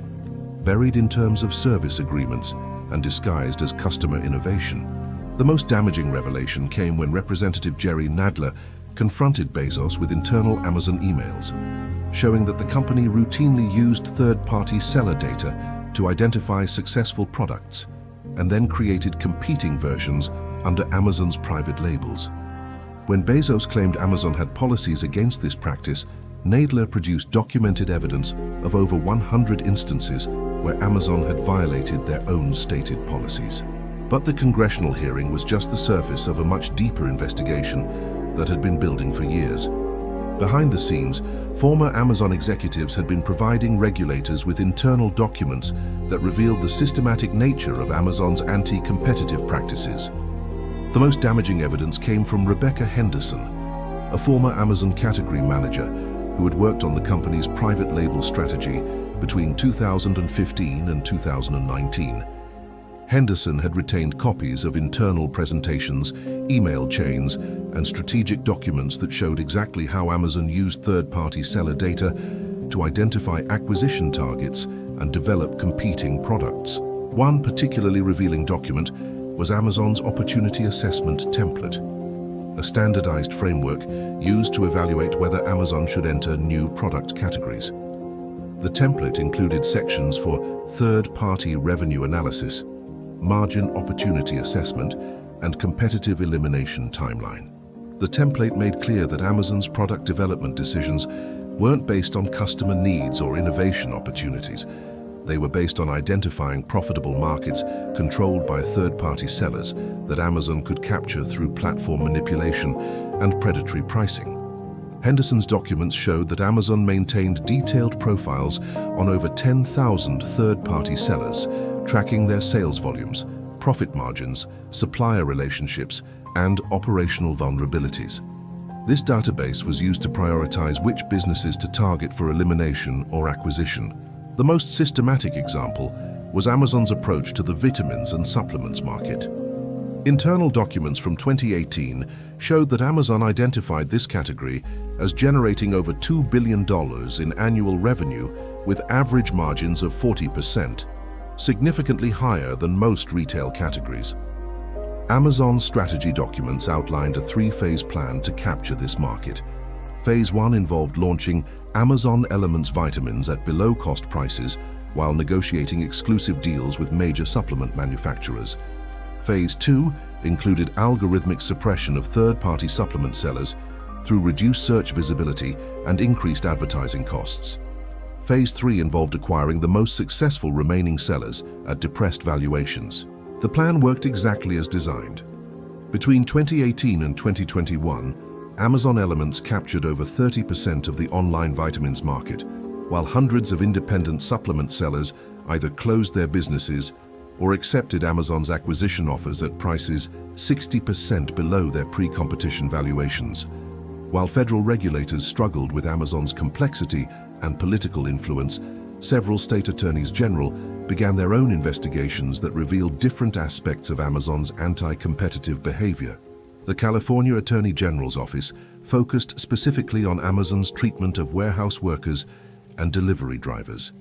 buried in terms of service agreements, and disguised as customer innovation. The most damaging revelation came when Representative Jerry Nadler confronted Bezos with internal Amazon emails, showing that the company routinely used third-party seller data to identify successful products, and then created competing versions under Amazon's private labels. When Bezos claimed Amazon had policies against this practice, Nadler produced documented evidence of over 100 instances where Amazon had violated their own stated policies. But the congressional hearing was just the surface of a much deeper investigation that had been building for years. Behind the scenes, Former Amazon executives had been providing regulators with internal documents that revealed the systematic nature of Amazon's anti-competitive practices. The most damaging evidence came from Rebecca Henderson, a former Amazon category manager who had worked on the company's private label strategy between 2015 and 2019. Henderson had retained copies of internal presentations, email chains, and strategic documents that showed exactly how Amazon used third-party seller data to identify acquisition targets and develop competing products. One particularly revealing document was Amazon's Opportunity Assessment Template, a standardized framework used to evaluate whether Amazon should enter new product categories. The template included sections for third-party revenue analysis, margin opportunity assessment, and competitive elimination timeline. The template made clear that Amazon's product development decisions weren't based on customer needs or innovation opportunities. They were based on identifying profitable markets controlled by third-party sellers that Amazon could capture through platform manipulation and predatory pricing. Henderson's documents showed that Amazon maintained detailed profiles on over 10,000 third-party sellers, tracking their sales volumes, profit margins, supplier relationships, and operational vulnerabilities. This database was used to prioritize which businesses to target for elimination or acquisition. The most systematic example was Amazon's approach to the vitamins and supplements market. Internal documents from 2018 showed that Amazon identified this category as generating over $2 billion in annual revenue with average margins of 40%, significantly higher than most retail categories. Amazon's strategy documents outlined a three-phase plan to capture this market. Phase 1 involved launching Amazon Elements vitamins at below-cost prices while negotiating exclusive deals with major supplement manufacturers. Phase 2 included algorithmic suppression of third-party supplement sellers through reduced search visibility and increased advertising costs. Phase 3 involved acquiring the most successful remaining sellers at depressed valuations. The plan worked exactly as designed. Between 2018 and 2021, Amazon Elements captured over 30% of the online vitamins market, while hundreds of independent supplement sellers either closed their businesses or accepted Amazon's acquisition offers at prices 60% below their pre-competition valuations. While federal regulators struggled with Amazon's complexity and political influence, several state attorneys general began their own investigations that revealed different aspects of Amazon's anti-competitive behavior. The California Attorney General's office focused specifically on Amazon's treatment of warehouse workers and delivery drivers.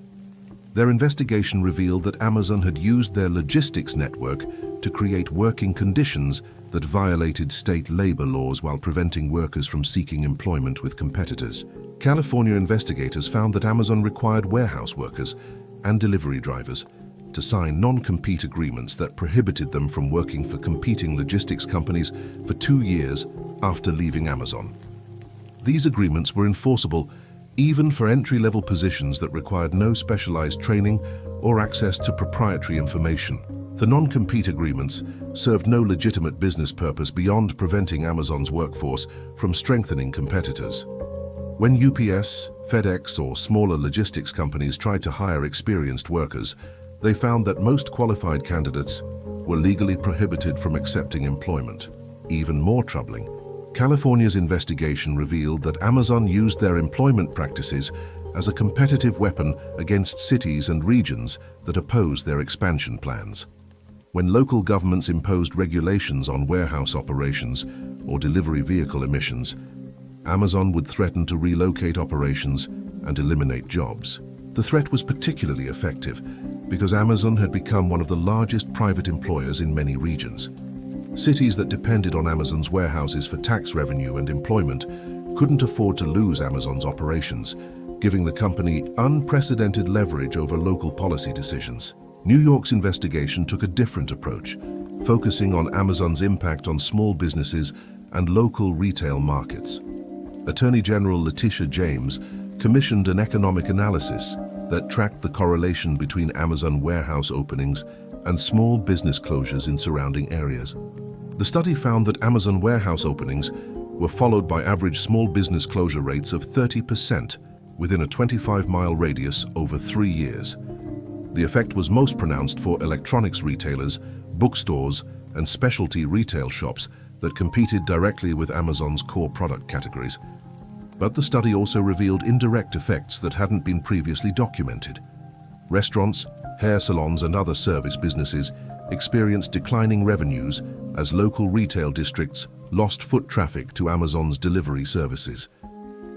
Their investigation revealed that Amazon had used their logistics network to create working conditions that violated state labor laws while preventing workers from seeking employment with competitors. California investigators found that Amazon required warehouse workers and delivery drivers to sign non-compete agreements that prohibited them from working for competing logistics companies for 2 years after leaving Amazon. These agreements were enforceable even for entry-level positions that required no specialized training or access to proprietary information. The non-compete agreements served no legitimate business purpose beyond preventing Amazon's workforce from strengthening competitors. When UPS, FedEx, or smaller logistics companies tried to hire experienced workers, they found that most qualified candidates were legally prohibited from accepting employment. Even more troubling, California's investigation revealed that Amazon used their employment practices as a competitive weapon against cities and regions that opposed their expansion plans. When local governments imposed regulations on warehouse operations or delivery vehicle emissions, Amazon would threaten to relocate operations and eliminate jobs. The threat was particularly effective because Amazon had become one of the largest private employers in many regions. Cities that depended on Amazon's warehouses for tax revenue and employment couldn't afford to lose Amazon's operations, giving the company unprecedented leverage over local policy decisions. New York's investigation took a different approach, focusing on Amazon's impact on small businesses and local retail markets. Attorney General Letitia James commissioned an economic analysis that tracked the correlation between Amazon warehouse openings and small business closures in surrounding areas. The study found that Amazon warehouse openings were followed by average small business closure rates of 30% within a 25-mile radius over 3 years. The effect was most pronounced for electronics retailers, bookstores, and specialty retail shops that competed directly with Amazon's core product categories. But the study also revealed indirect effects that hadn't been previously documented. Restaurants, hair salons, and other service businesses experienced declining revenues as local retail districts lost foot traffic to Amazon's delivery services.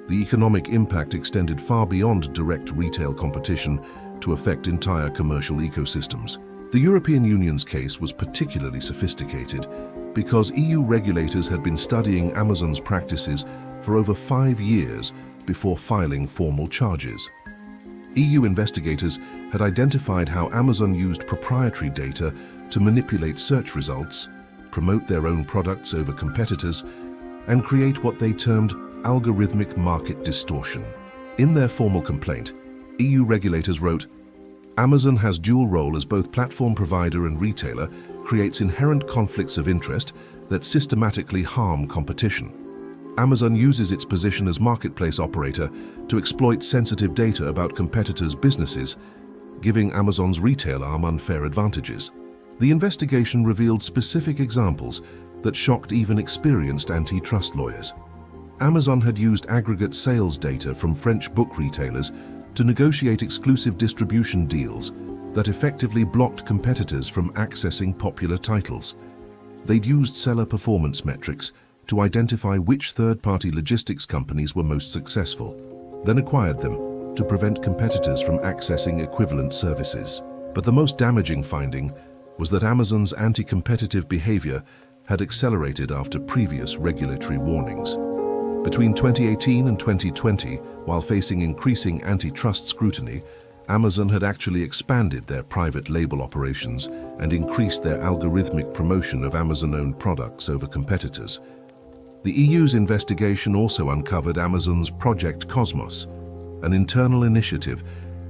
The economic impact extended far beyond direct retail competition to affect entire commercial ecosystems. The European Union's case was particularly sophisticated because EU regulators had been studying Amazon's practices for over 5 years before filing formal charges. EU investigators had identified how Amazon used proprietary data to manipulate search results, promote their own products over competitors, and create what they termed algorithmic market distortion. In their formal complaint, EU regulators wrote, "Amazon has dual role as both platform provider and retailer, creates inherent conflicts of interest that systematically harm competition. Amazon uses its position as marketplace operator to exploit sensitive data about competitors' businesses, giving Amazon's retail arm unfair advantages." The investigation revealed specific examples that shocked even experienced antitrust lawyers. Amazon had used aggregate sales data from French book retailers to negotiate exclusive distribution deals that effectively blocked competitors from accessing popular titles. They'd used seller performance metrics to identify which third-party logistics companies were most successful, then acquired them to prevent competitors from accessing equivalent services. But the most damaging finding was that Amazon's anti-competitive behavior had accelerated after previous regulatory warnings. Between 2018 and 2020, while facing increasing antitrust scrutiny, Amazon had actually expanded their private label operations and increased their algorithmic promotion of Amazon-owned products over competitors. The EU's investigation also uncovered Amazon's Project Cosmos, an internal initiative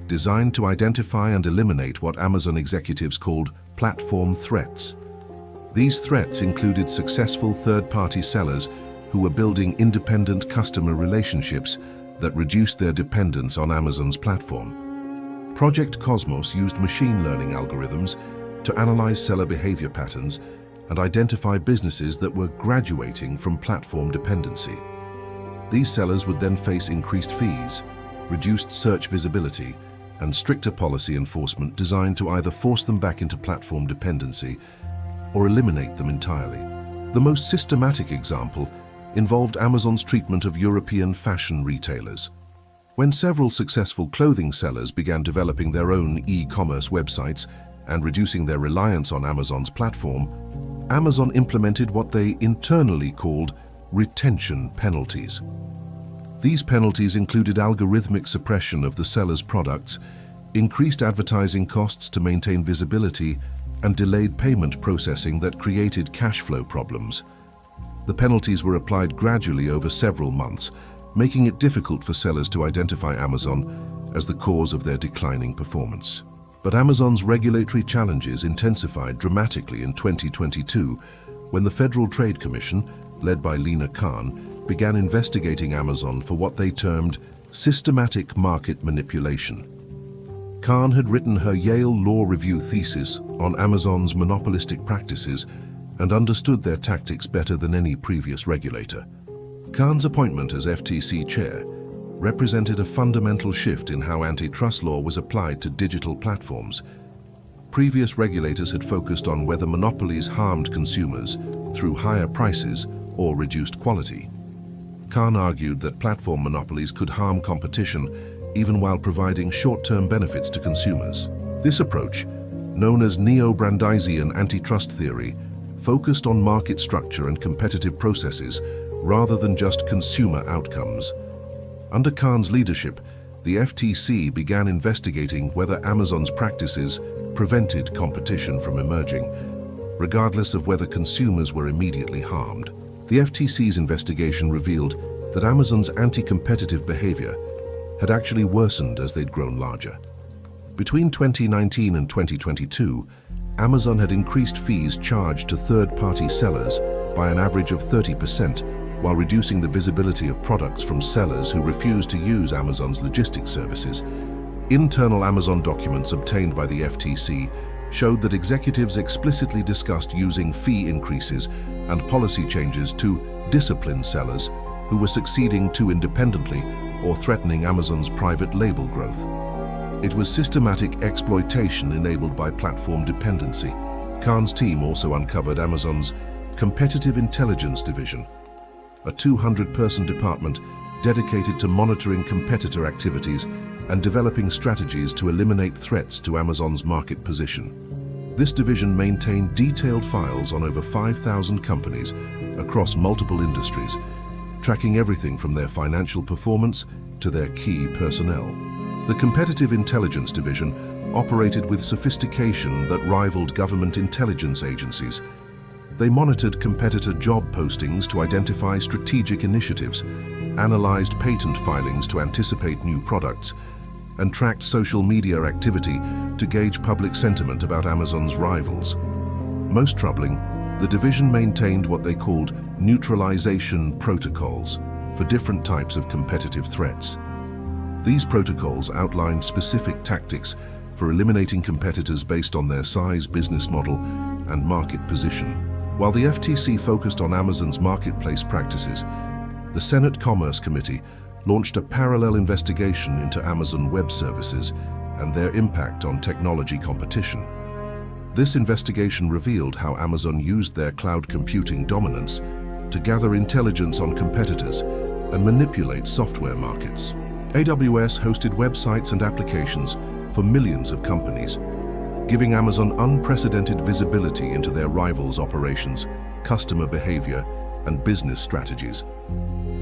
designed to identify and eliminate what Amazon executives called platform threats. These threats included successful third-party sellers who were building independent customer relationships that reduced their dependence on Amazon's platform. Project Cosmos used machine learning algorithms to analyze seller behavior patterns and identify businesses that were graduating from platform dependency. These sellers would then face increased fees, reduced search visibility, and stricter policy enforcement designed to either force them back into platform dependency or eliminate them entirely. The most systematic example involved Amazon's treatment of European fashion retailers. When several successful clothing sellers began developing their own e-commerce websites and reducing their reliance on Amazon's platform, Amazon implemented what they internally called retention penalties. These penalties included algorithmic suppression of the seller's products, increased advertising costs to maintain visibility, and delayed payment processing that created cash flow problems. The penalties were applied gradually over several months, making it difficult for sellers to identify Amazon as the cause of their declining performance. But Amazon's regulatory challenges intensified dramatically in 2022 when the Federal Trade Commission, led by Lina Khan, began investigating Amazon for what they termed systematic market manipulation. Khan had written her Yale Law Review thesis on Amazon's monopolistic practices and understood their tactics better than any previous regulator. Khan's appointment as FTC chair represented a fundamental shift in how antitrust law was applied to digital platforms. Previous regulators had focused on whether monopolies harmed consumers through higher prices or reduced quality. Khan argued that platform monopolies could harm competition even while providing short-term benefits to consumers. This approach, known as neo-Brandeisian antitrust theory, focused on market structure and competitive processes rather than just consumer outcomes. Under Khan's leadership, the FTC began investigating whether Amazon's practices prevented competition from emerging, regardless of whether consumers were immediately harmed. The FTC's investigation revealed that Amazon's anti-competitive behavior had actually worsened as they'd grown larger. Between 2019 and 2022, Amazon had increased fees charged to third-party sellers by an average of 30%, while reducing the visibility of products from sellers who refuse to use Amazon's logistics services. Internal Amazon documents obtained by the FTC showed that executives explicitly discussed using fee increases and policy changes to discipline sellers who were succeeding too independently or threatening Amazon's private label growth. It was systematic exploitation enabled by platform dependency. Khan's team also uncovered Amazon's Competitive Intelligence Division, a 200-person department dedicated to monitoring competitor activities and developing strategies to eliminate threats to Amazon's market position. This division maintained detailed files on over 5,000 companies across multiple industries, tracking everything from their financial performance to their key personnel. The Competitive Intelligence Division operated with sophistication that rivaled government intelligence agencies. They monitored competitor job postings to identify strategic initiatives, analyzed patent filings to anticipate new products, and tracked social media activity to gauge public sentiment about Amazon's rivals. Most troubling, the division maintained what they called neutralization protocols for different types of competitive threats. These protocols outlined specific tactics for eliminating competitors based on their size, business model, and market position. While the FTC focused on Amazon's marketplace practices, the Senate Commerce Committee launched a parallel investigation into Amazon Web Services and their impact on technology competition. This investigation revealed how Amazon used their cloud computing dominance to gather intelligence on competitors and manipulate software markets. AWS hosted websites and applications for millions of companies, giving Amazon unprecedented visibility into their rivals' operations, customer behavior, and business strategies.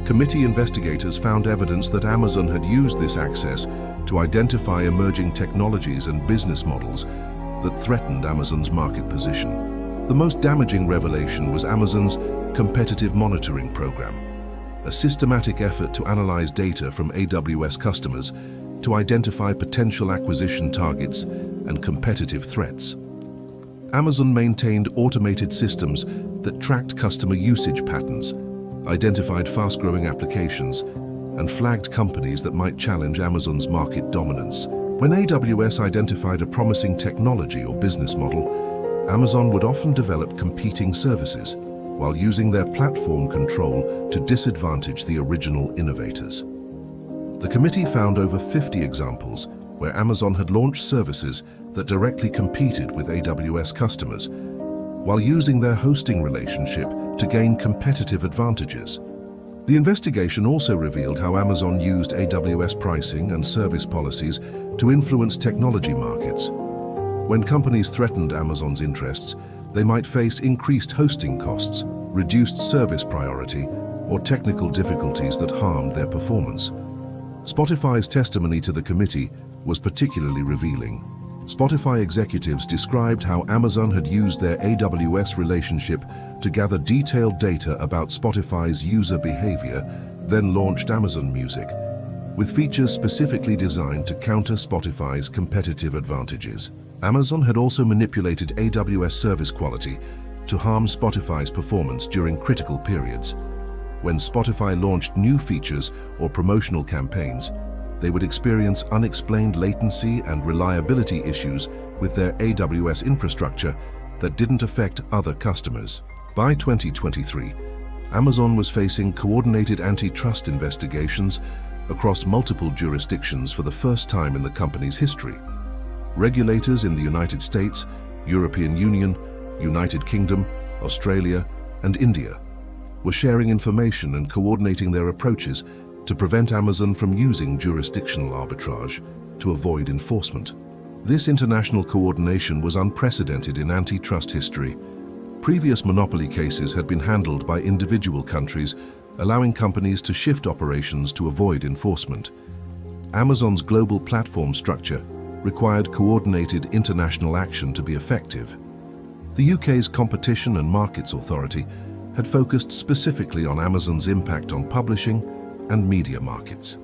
Committee investigators found evidence that Amazon had used this access to identify emerging technologies and business models that threatened Amazon's market position. The most damaging revelation was Amazon's competitive monitoring program, a systematic effort to analyze data from AWS customers to identify potential acquisition targets and competitive threats. Amazon maintained automated systems that tracked customer usage patterns, identified fast-growing applications, and flagged companies that might challenge Amazon's market dominance. When AWS identified a promising technology or business model, Amazon would often develop competing services while using their platform control to disadvantage the original innovators. The committee found over 50 examples where Amazon had launched services that directly competed with AWS customers, while using their hosting relationship to gain competitive advantages. The investigation also revealed how Amazon used AWS pricing and service policies to influence technology markets. When companies threatened Amazon's interests, they might face increased hosting costs, reduced service priority, or technical difficulties that harmed their performance. Spotify's testimony to the committee was particularly revealing. Spotify executives described how Amazon had used their AWS relationship to gather detailed data about Spotify's user behavior, then launched Amazon Music, with features specifically designed to counter Spotify's competitive advantages. Amazon had also manipulated AWS service quality to harm Spotify's performance during critical periods. When Spotify launched new features or promotional campaigns, they would experience unexplained latency and reliability issues with their AWS infrastructure that didn't affect other customers. By 2023, Amazon was facing coordinated antitrust investigations across multiple jurisdictions for the first time in the company's history. Regulators in the United States, European Union, United Kingdom, Australia, and India were sharing information and coordinating their approaches to prevent Amazon from using jurisdictional arbitrage to avoid enforcement. This international coordination was unprecedented in antitrust history. Previous monopoly cases had been handled by individual countries, allowing companies to shift operations to avoid enforcement. Amazon's global platform structure required coordinated international action to be effective. The UK's Competition and Markets Authority had focused specifically on Amazon's impact on publishing and media markets.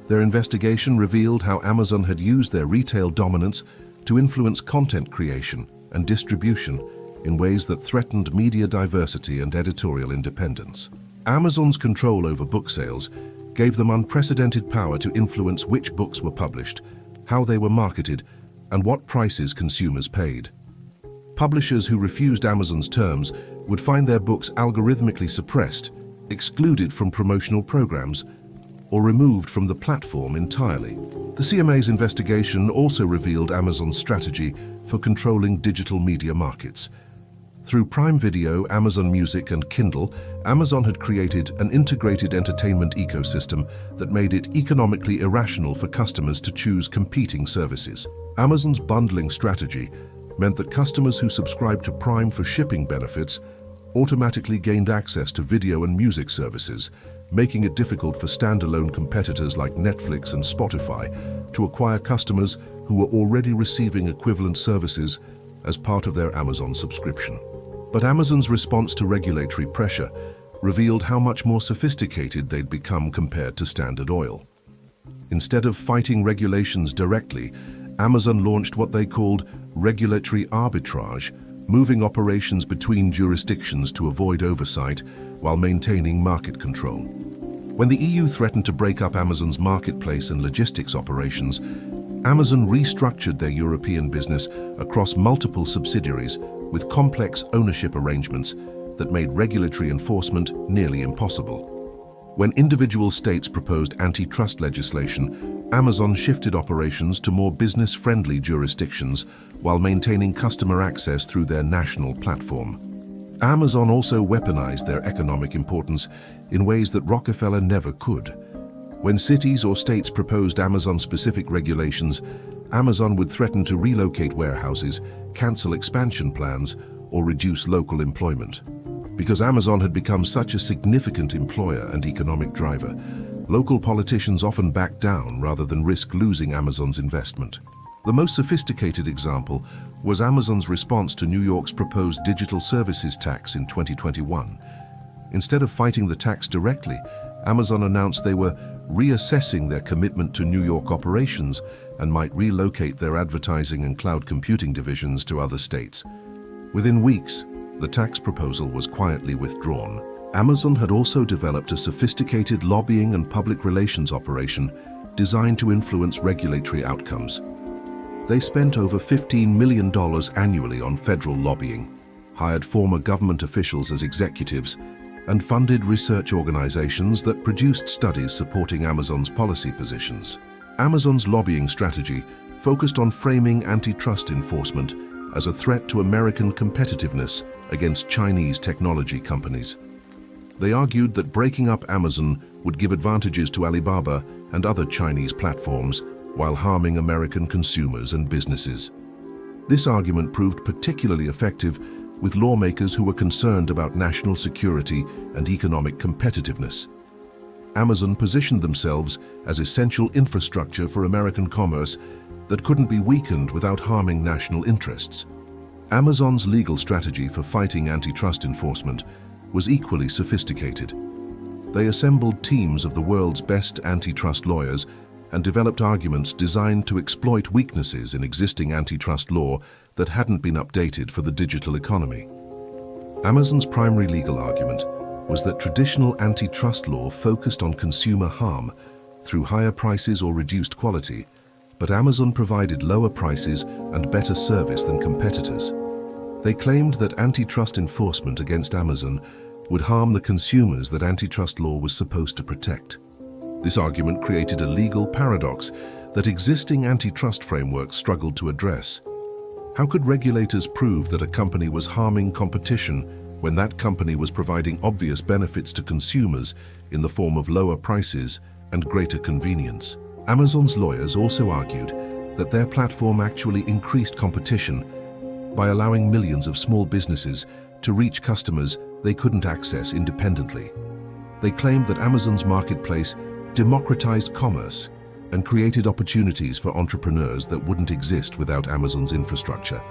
Their investigation revealed how Amazon had used their retail dominance to influence content creation and distribution in ways that threatened media diversity and editorial independence. Amazon's control over book sales gave them unprecedented power to influence which books were published, how they were marketed, and what prices consumers paid. Publishers who refused Amazon's terms would find their books algorithmically suppressed, excluded from promotional programs, or removed from the platform entirely. The CMA's investigation also revealed Amazon's strategy for controlling digital media markets. Through Prime Video, Amazon Music, and Kindle, Amazon had created an integrated entertainment ecosystem that made it economically irrational for customers to choose competing services. Amazon's bundling strategy meant that customers who subscribed to Prime for shipping benefits automatically gained access to video and music services, making it difficult for standalone competitors like Netflix and Spotify to acquire customers who were already receiving equivalent services as part of their Amazon subscription. But Amazon's response to regulatory pressure revealed how much more sophisticated they'd become compared to Standard Oil. Instead of fighting regulations directly, Amazon launched what they called regulatory arbitrage, moving operations between jurisdictions to avoid oversight while maintaining market control. When the EU threatened to break up Amazon's marketplace and logistics operations, Amazon restructured their European business across multiple subsidiaries with complex ownership arrangements that made regulatory enforcement nearly impossible. When individual states proposed antitrust legislation, Amazon shifted operations to more business-friendly jurisdictions while maintaining customer access through their national platform. Amazon also weaponized their economic importance in ways that Rockefeller never could. When cities or states proposed Amazon-specific regulations, Amazon would threaten to relocate warehouses, cancel expansion plans, or reduce local employment. Because Amazon had become such a significant employer and economic driver, local politicians often backed down rather than risk losing Amazon's investment. The most sophisticated example was Amazon's response to New York's proposed digital services tax in 2021. Instead of fighting the tax directly, Amazon announced they were reassessing their commitment to New York operations and might relocate their advertising and cloud computing divisions to other states. Within weeks, the tax proposal was quietly withdrawn. Amazon had also developed a sophisticated lobbying and public relations operation designed to influence regulatory outcomes. They spent over $15 million annually on federal lobbying, hired former government officials as executives, and funded research organizations that produced studies supporting Amazon's policy positions. Amazon's lobbying strategy focused on framing antitrust enforcement as a threat to American competitiveness against Chinese technology companies. They argued that breaking up Amazon would give advantages to Alibaba and other Chinese platforms while harming American consumers and businesses. This argument proved particularly effective with lawmakers who were concerned about national security and economic competitiveness. Amazon positioned themselves as essential infrastructure for American commerce that couldn't be weakened without harming national interests. Amazon's legal strategy for fighting antitrust enforcement was equally sophisticated. They assembled teams of the world's best antitrust lawyers and developed arguments designed to exploit weaknesses in existing antitrust law that hadn't been updated for the digital economy. Amazon's primary legal argument was that traditional antitrust law focused on consumer harm through higher prices or reduced quality, but Amazon provided lower prices and better service than competitors. They claimed that antitrust enforcement against Amazon would harm the consumers that antitrust law was supposed to protect. This argument created a legal paradox that existing antitrust frameworks struggled to address. How could regulators prove that a company was harming competition when that company was providing obvious benefits to consumers in the form of lower prices and greater convenience? Amazon's lawyers also argued that their platform actually increased competition by allowing millions of small businesses to reach customers they couldn't access independently. They claimed that Amazon's marketplace democratized commerce and created opportunities for entrepreneurs that wouldn't exist without Amazon's infrastructure.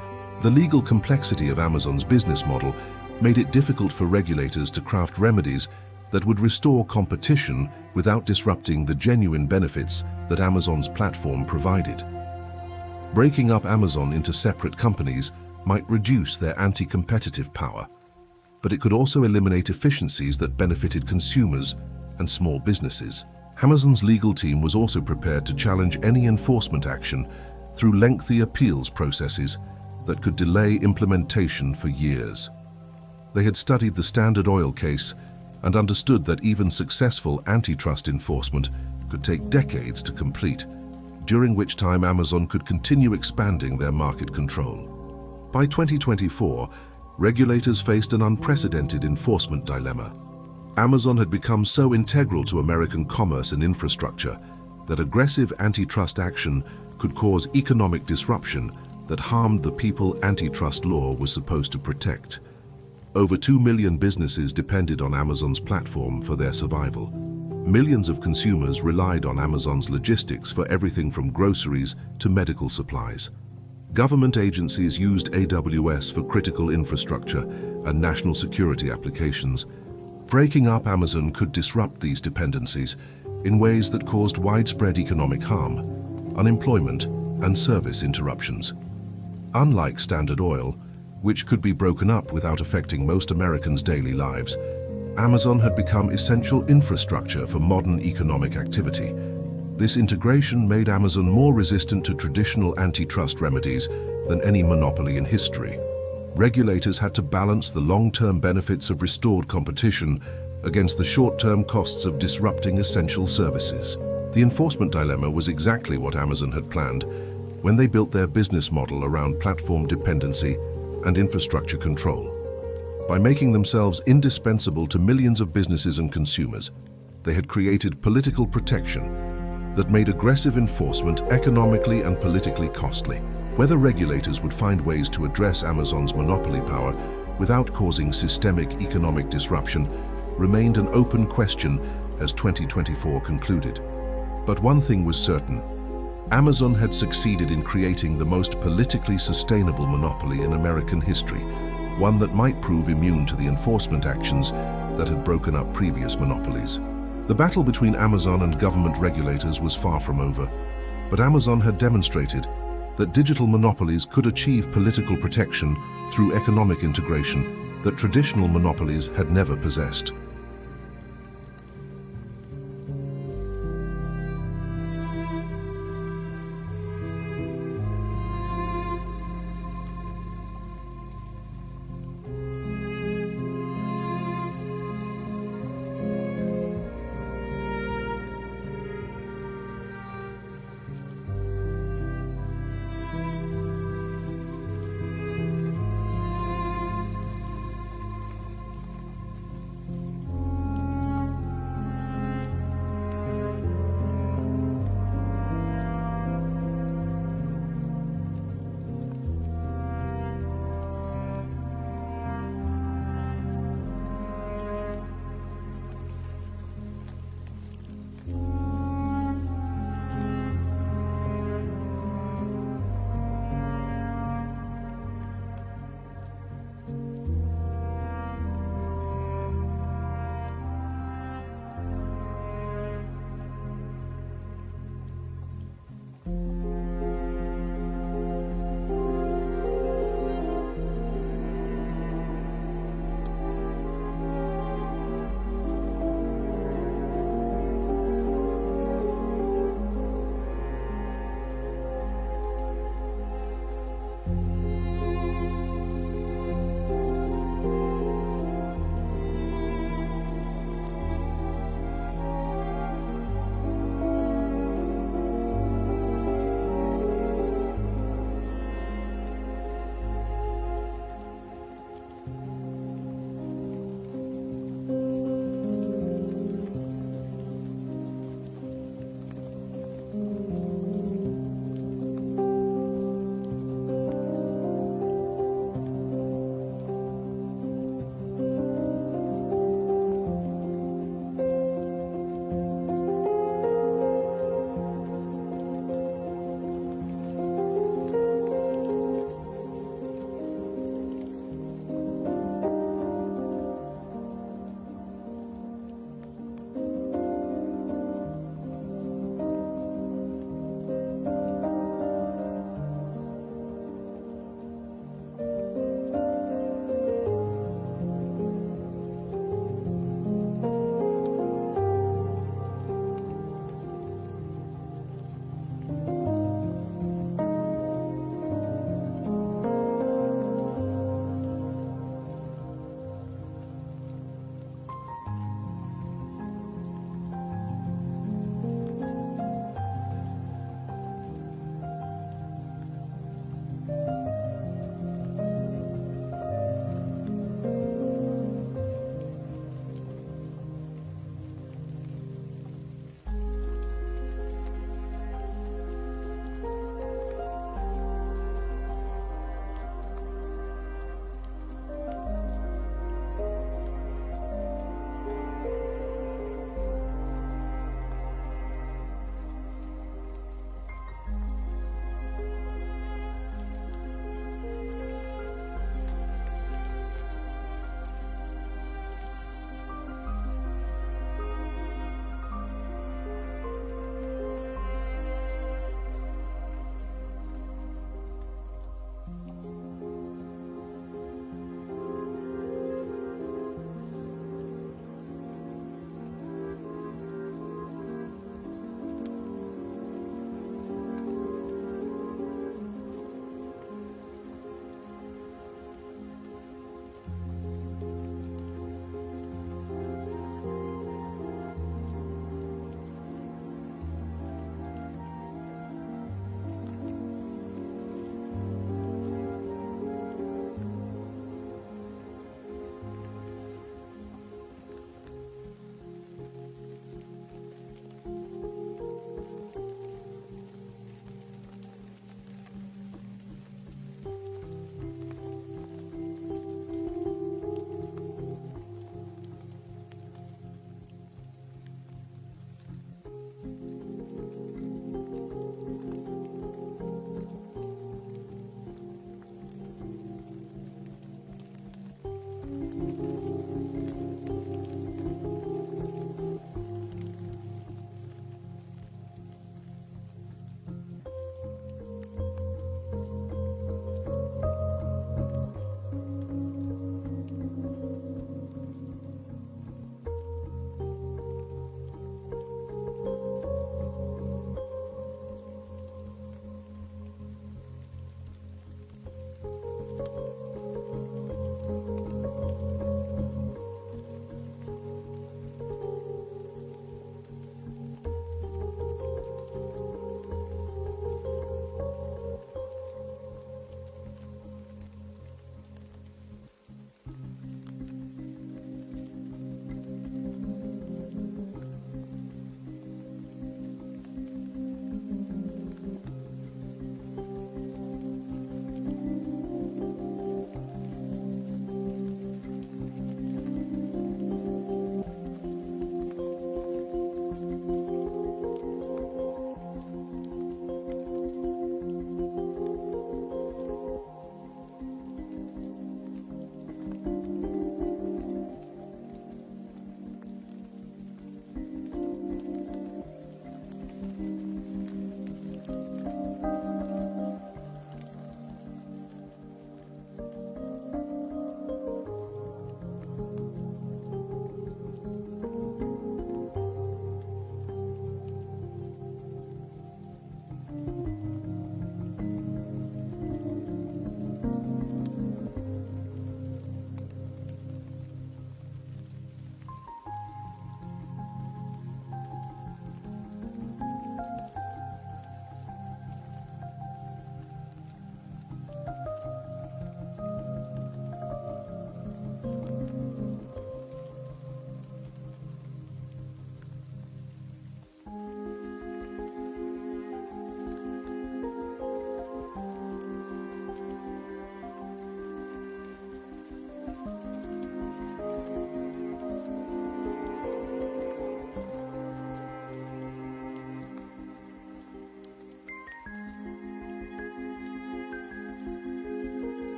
The legal complexity of Amazon's business model made it difficult for regulators to craft remedies that would restore competition without disrupting the genuine benefits that Amazon's platform provided. Breaking up Amazon into separate companies might reduce their anti-competitive power, but it could also eliminate efficiencies that benefited consumers and small businesses. Amazon's legal team was also prepared to challenge any enforcement action through lengthy appeals processes that could delay implementation for years. They had studied the Standard Oil case and understood that even successful antitrust enforcement could take decades to complete, during which time Amazon could continue expanding their market control. By 2024, regulators faced an unprecedented enforcement dilemma. Amazon had become so integral to American commerce and infrastructure that aggressive antitrust action could cause economic disruption that harmed the people antitrust law was supposed to protect. Over 2 million businesses depended on Amazon's platform for their survival. Millions of consumers relied on Amazon's logistics for everything from groceries to medical supplies. Government agencies used AWS for critical infrastructure and national security applications. Breaking up Amazon could disrupt these dependencies in ways that caused widespread economic harm, unemployment, and service interruptions. Unlike Standard Oil, which could be broken up without affecting most Americans' daily lives, Amazon had become essential infrastructure for modern economic activity. This integration made Amazon more resistant to traditional antitrust remedies than any monopoly in history. Regulators had to balance the long-term benefits of restored competition against the short-term costs of disrupting essential services. The enforcement dilemma was exactly what Amazon had planned when they built their business model around platform dependency and infrastructure control. By making themselves indispensable to millions of businesses and consumers, they had created political protection that made aggressive enforcement economically and politically costly. Whether regulators would find ways to address Amazon's monopoly power without causing systemic economic disruption remained an open question as 2024 concluded. But one thing was certain: Amazon had succeeded in creating the most politically sustainable monopoly in American history, one that might prove immune to the enforcement actions that had broken up previous monopolies. The battle between Amazon and government regulators was far from over, but Amazon had demonstrated that digital monopolies could achieve political protection through economic integration that traditional monopolies had never possessed.